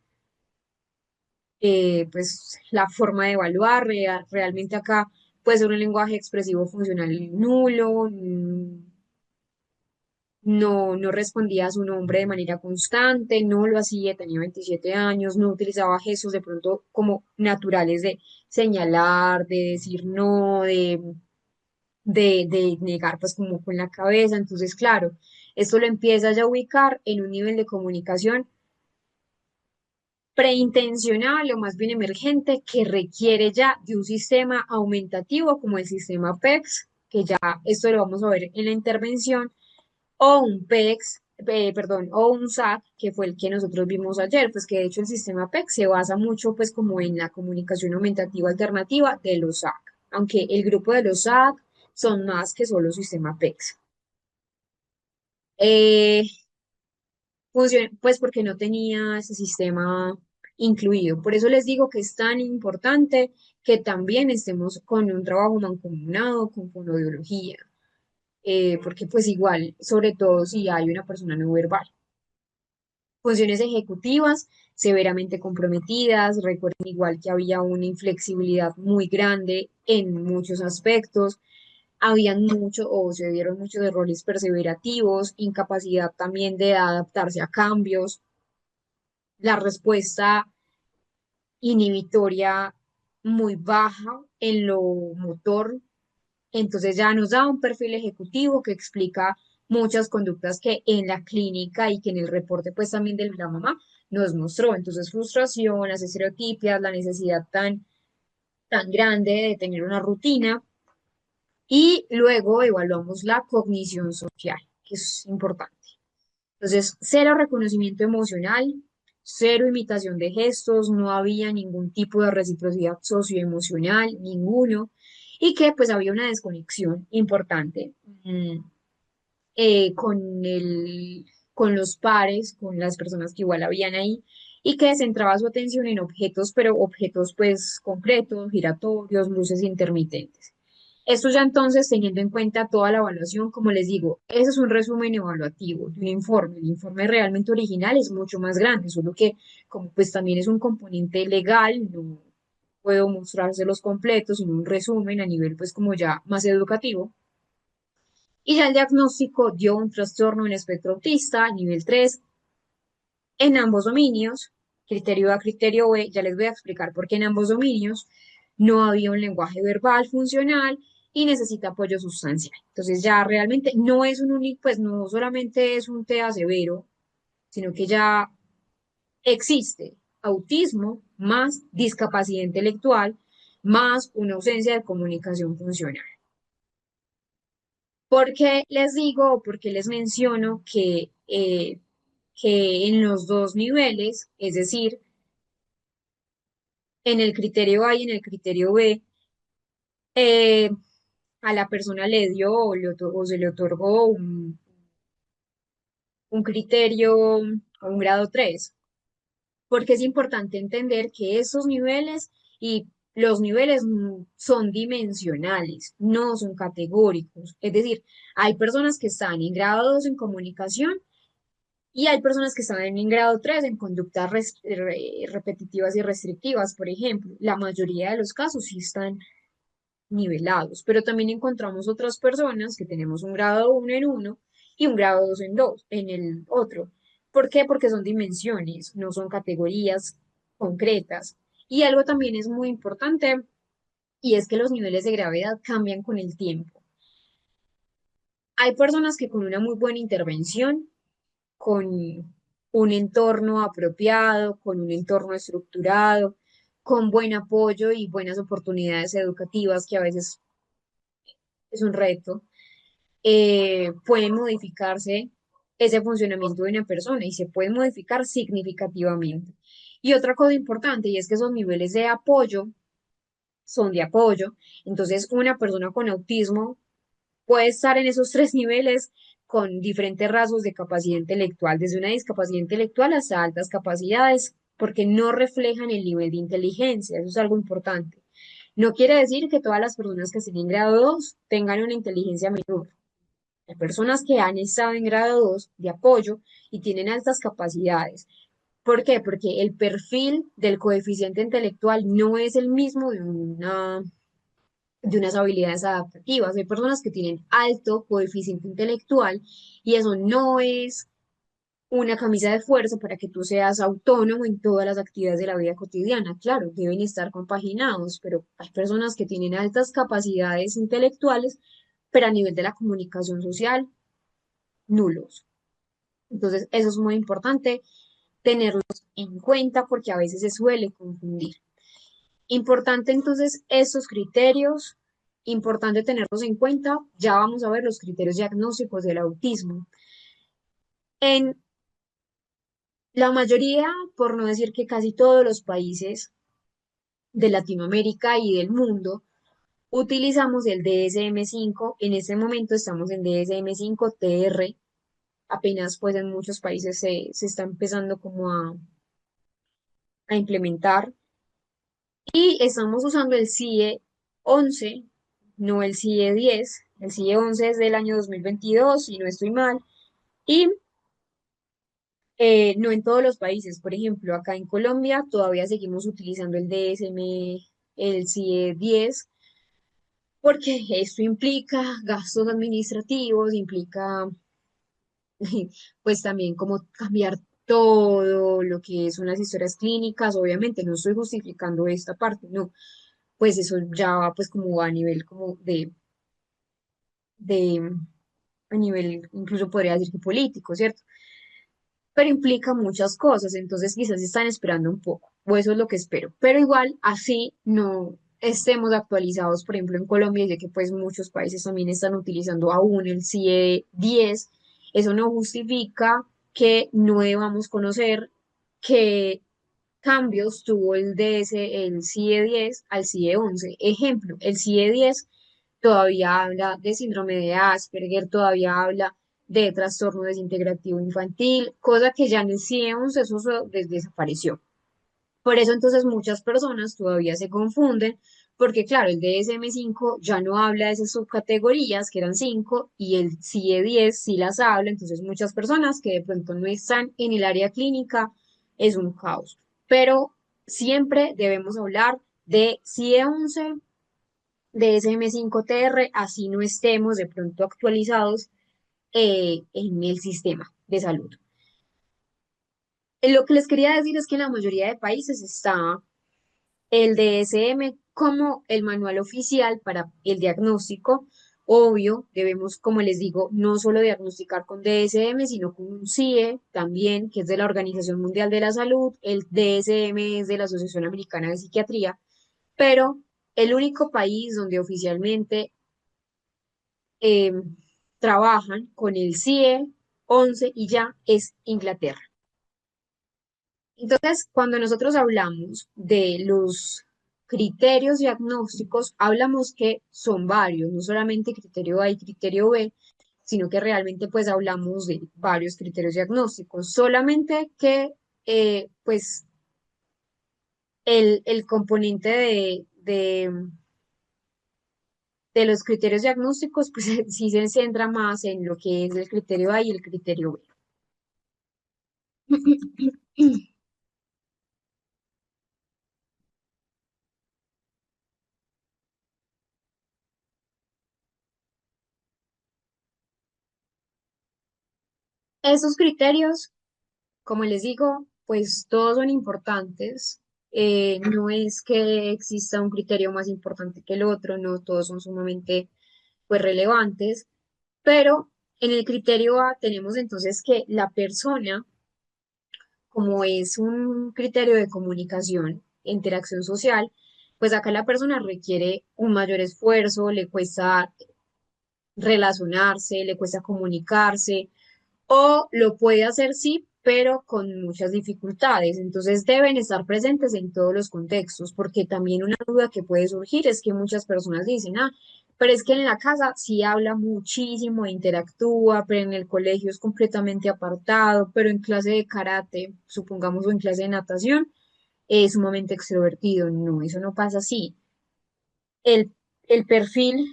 pues la forma de evaluar, realmente acá puede ser un lenguaje expresivo funcional nulo, no respondía a su nombre de manera constante, no lo hacía, tenía 27 años, no utilizaba gestos de pronto como naturales de señalar, de decir no, de negar pues como con la cabeza. Entonces, claro, esto lo empieza ya a ubicar en un nivel de comunicación preintencional o más bien emergente que requiere ya de un sistema aumentativo como el sistema PECS, que ya esto lo vamos a ver en la intervención, o un PECS, perdón, o un SAC, que fue el que nosotros vimos ayer, pues que de hecho el sistema PECS se basa mucho pues como en la comunicación aumentativa alternativa de los SAC, aunque el grupo de los SAC son más que solo sistema PECS. Eh, pues porque no tenía ese sistema incluido. Por eso les digo que es tan importante que también estemos con un trabajo mancomunado con fonoaudiología, porque pues igual, sobre todo si hay una persona no verbal. Funciones ejecutivas severamente comprometidas, recuerden igual que había una inflexibilidad muy grande en muchos aspectos, habían mucho o se dieron muchos errores perseverativos, incapacidad también de adaptarse a cambios, la respuesta inhibitoria muy baja en lo motor. Entonces ya nos da un perfil ejecutivo que explica muchas conductas que en la clínica y que en el reporte pues también de la mamá nos mostró. Entonces frustración, las estereotipias, la necesidad tan grande de tener una rutina y luego evaluamos la cognición social, que es importante. Entonces, cero reconocimiento emocional, cero imitación de gestos, no había ningún tipo de reciprocidad socioemocional, ninguno, y que pues había una desconexión importante con los pares, con las personas que igual habían ahí, y que centraba su atención en objetos, pero objetos pues concretos, giratorios, luces intermitentes. Esto ya entonces, teniendo en cuenta toda la evaluación, como les digo, ese es un resumen evaluativo de un informe. El informe realmente original es mucho más grande, solo que como pues también es un componente legal, no puedo mostrárselos completos, sino un resumen a nivel pues como ya más educativo. Y ya el diagnóstico dio un trastorno en espectro autista, nivel 3 en ambos dominios, criterio A, criterio B, ya les voy a explicar por qué en ambos dominios no había un lenguaje verbal funcional y necesita apoyo sustancial. Entonces ya realmente no es un único, pues no solamente es un TEA severo, sino que ya existe autismo más discapacidad intelectual más una ausencia de comunicación funcional. ¿Por qué les digo o por qué les menciono que en los dos niveles, es decir, en el criterio A y en el criterio B, eh, a la persona le dio o se le otorgó un criterio o un grado 3? Porque es importante entender que esos niveles y los niveles son dimensionales, no son categóricos. Es decir, hay personas que están en grado 2 en comunicación y hay personas que están en grado 3 en conductas repetitivas y restrictivas, por ejemplo. La mayoría de los casos sí están nivelados, pero también encontramos otras personas que tenemos un grado 1 en uno y un grado 2 en dos, en el otro. ¿Por qué? Porque son dimensiones, no son categorías concretas. Y algo también es muy importante y es que los niveles de gravedad cambian con el tiempo. Hay personas que con una muy buena intervención, con un entorno apropiado, con un entorno estructurado, con buen apoyo y buenas oportunidades educativas, que a veces es un reto, puede modificarse ese funcionamiento de una persona y se puede modificar significativamente. Y otra cosa importante, y es que esos niveles de apoyo son de apoyo. Entonces, una persona con autismo puede estar en esos tres niveles con diferentes rasgos de capacidad intelectual, desde una discapacidad intelectual hasta altas capacidades, porque no reflejan el nivel de inteligencia. Eso es algo importante. No quiere decir que todas las personas que estén en grado 2 tengan una inteligencia menor. Hay personas que han estado en grado 2 de apoyo y tienen altas capacidades. ¿Por qué? Porque el perfil del coeficiente intelectual no es el mismo de unas habilidades adaptativas. Hay personas que tienen alto coeficiente intelectual y eso no es una camisa de fuerza para que tú seas autónomo en todas las actividades de la vida cotidiana. Claro, deben estar compaginados, pero hay personas que tienen altas capacidades intelectuales, pero a nivel de la comunicación social, nulos. Entonces, eso es muy importante tenerlos en cuenta porque a veces se suele confundir. Importante entonces estos criterios, importante tenerlos en cuenta. Ya vamos a ver los criterios diagnósticos del autismo. En la mayoría, por no decir que casi todos los países de Latinoamérica y del mundo, utilizamos el DSM-5. En este momento estamos en DSM-5 TR. Apenas pues en muchos países se está empezando como a implementar. Y estamos usando el CIE 11, no el CIE 10. El CIE 11 es del año 2022, si no estoy mal. Y no en todos los países. Por ejemplo, acá en Colombia todavía seguimos utilizando el DSM, el CIE 10, porque esto implica gastos administrativos, implica pues también como cambiar todo lo que son las historias clínicas. Obviamente no estoy justificando esta parte, no, pues eso ya va pues como a nivel como de a nivel incluso podría decir que político, ¿cierto? Pero implica muchas cosas, entonces quizás están esperando un poco, o eso es lo que espero, pero igual así no estemos actualizados, por ejemplo en Colombia, ya que pues muchos países también están utilizando aún el CIE 10, eso no justifica que no debamos conocer qué cambios tuvo el CIE 10 al CIE 11. Ejemplo, el CIE 10 todavía habla de síndrome de Asperger, todavía habla de trastorno desintegrativo infantil, cosa que ya en el CIE 11 eso desapareció. Por eso entonces muchas personas todavía se confunden, porque claro, el DSM-5 ya no habla de esas subcategorías, que eran 5, y el CIE 10 sí las habla, entonces muchas personas que de pronto no están en el área clínica es un caos. Pero siempre debemos hablar de CIE 11, DSM-5 TR, así no estemos de pronto actualizados en el sistema de salud. Lo que les quería decir es que en la mayoría de países está el DSM como el manual oficial para el diagnóstico, Obvio, debemos, como les digo, no solo diagnosticar con DSM, sino con un CIE también, que es de la Organización Mundial de la Salud, el DSM es de la Asociación Americana de Psiquiatría, pero el único país donde oficialmente eh, trabajan con el CIE 11 y ya es Inglaterra. Entonces, cuando nosotros hablamos de los criterios diagnósticos, hablamos que son varios, no solamente criterio A y criterio B, sino que realmente pues hablamos de varios criterios diagnósticos, solamente que pues el componente de los criterios diagnósticos pues sí se centra más en lo que es el criterio A y el criterio B. Esos criterios, como les digo, pues todos son importantes. No es que exista un criterio más importante que el otro, no, todos son sumamente pues relevantes, pero en el criterio A tenemos entonces que la persona, como es un criterio de comunicación, interacción social, pues acá la persona requiere un mayor esfuerzo, le cuesta relacionarse, le cuesta comunicarse, o lo puede hacer sí, pero con muchas dificultades. Entonces deben estar presentes en todos los contextos, porque también una duda que puede surgir es que muchas personas dicen, ah, pero es que en la casa sí habla muchísimo, e interactúa, pero en el colegio es completamente apartado, pero en clase de karate, supongamos, o en clase de natación, es sumamente extrovertido. No, eso no pasa así. El, el perfil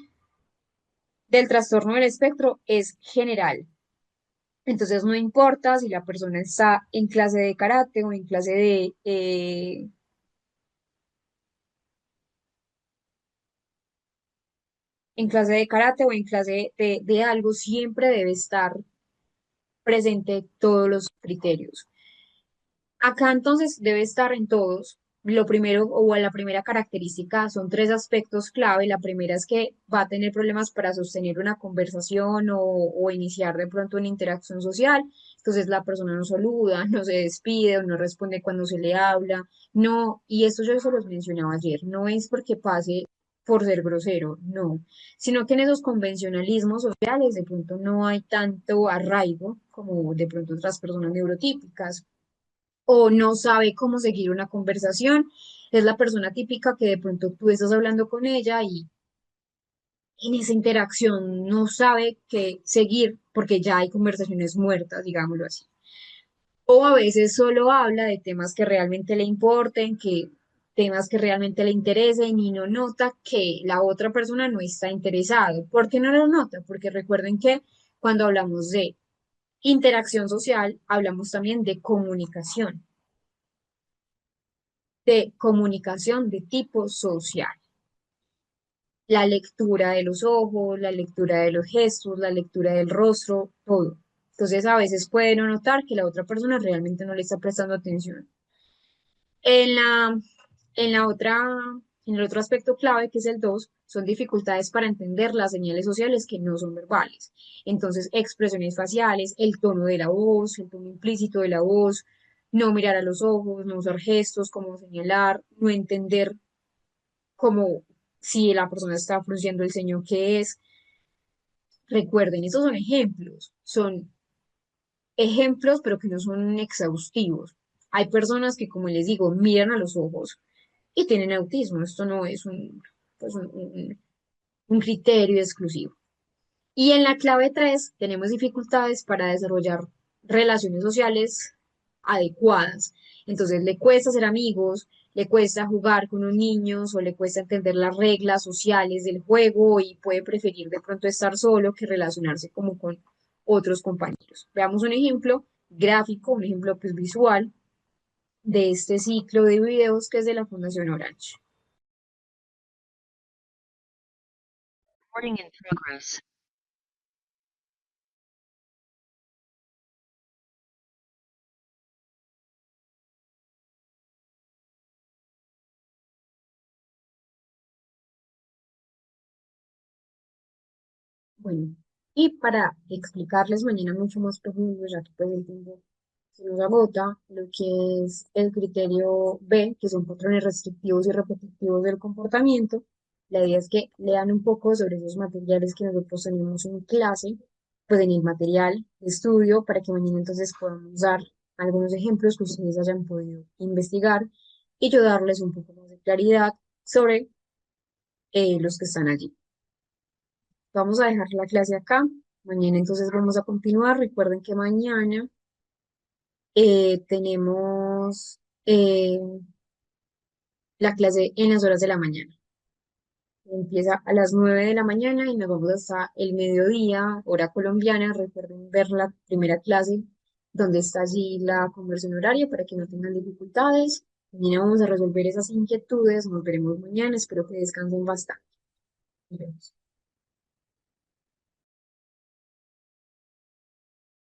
del trastorno del espectro es general. Entonces no importa si la persona está en clase de karate o en clase de karate o en clase de algo, siempre debe estar presente todos los criterios. Acá entonces debe estar en todos. Lo primero o la primera característica son tres aspectos clave. La primera es que va a tener problemas para sostener una conversación o iniciar de pronto una interacción social. Entonces la persona no saluda, no se despide o no responde cuando se le habla. No, y esto yo se los mencionaba ayer, no es porque pase por ser grosero, no, sino que en esos convencionalismos sociales de pronto no hay tanto arraigo como de pronto otras personas neurotípicas o no sabe cómo seguir una conversación. Es la persona típica que de pronto tú estás hablando con ella y en esa interacción no sabe qué seguir porque ya hay conversaciones muertas, digámoslo así. O a veces solo habla de temas que realmente le importen, que temas que realmente le interesen y no nota que la otra persona no está interesado. ¿Por qué no lo nota? Porque recuerden que cuando hablamos de interacción social, hablamos también de comunicación de tipo social. La lectura de los ojos, la lectura de los gestos, la lectura del rostro, todo. Entonces a veces pueden no notar que la otra persona realmente no le está prestando atención. En la, en la otra, en el otro aspecto clave, que es el 2 son dificultades para entender las señales sociales que no son verbales. Entonces, expresiones faciales, el tono de la voz, el tono implícito de la voz, no mirar a los ojos, no usar gestos como señalar, no entender como si la persona está frunciendo el ceño que es. Recuerden, estos son ejemplos, pero que no son exhaustivos. Hay personas que, como les digo, miran a los ojos y tienen autismo. Esto no es pues un criterio exclusivo. Y en la clave 3 tenemos dificultades para desarrollar relaciones sociales adecuadas. Entonces le cuesta ser amigos, le cuesta jugar con los niños o le cuesta entender las reglas sociales del juego y puede preferir de pronto estar solo que relacionarse como con otros compañeros. Veamos un ejemplo gráfico, un ejemplo pues visual de este ciclo de videos que es de la Fundación Orange. Recording in progress. Bueno, y para explicarles mañana mucho más profundo, ya que pues el tiempo se nos agota, lo que es el criterio B, que son patrones restrictivos y repetitivos del comportamiento, la idea es que lean un poco sobre esos materiales que nosotros tenemos en clase, pues en el material de estudio, para que mañana entonces podamos dar algunos ejemplos que ustedes hayan podido investigar y yo darles un poco más de claridad sobre los que están allí. Vamos a dejar la clase acá. Mañana entonces vamos a continuar. Recuerden que mañana tenemos la clase en las horas de la mañana. Empieza a las 9 de la mañana y nos vamos hasta el mediodía, hora colombiana. Recuerden ver la primera clase donde está allí la conversión horaria para que no tengan dificultades. Mañana vamos a resolver esas inquietudes. Nos veremos mañana. Espero que descansen bastante. Nos vemos.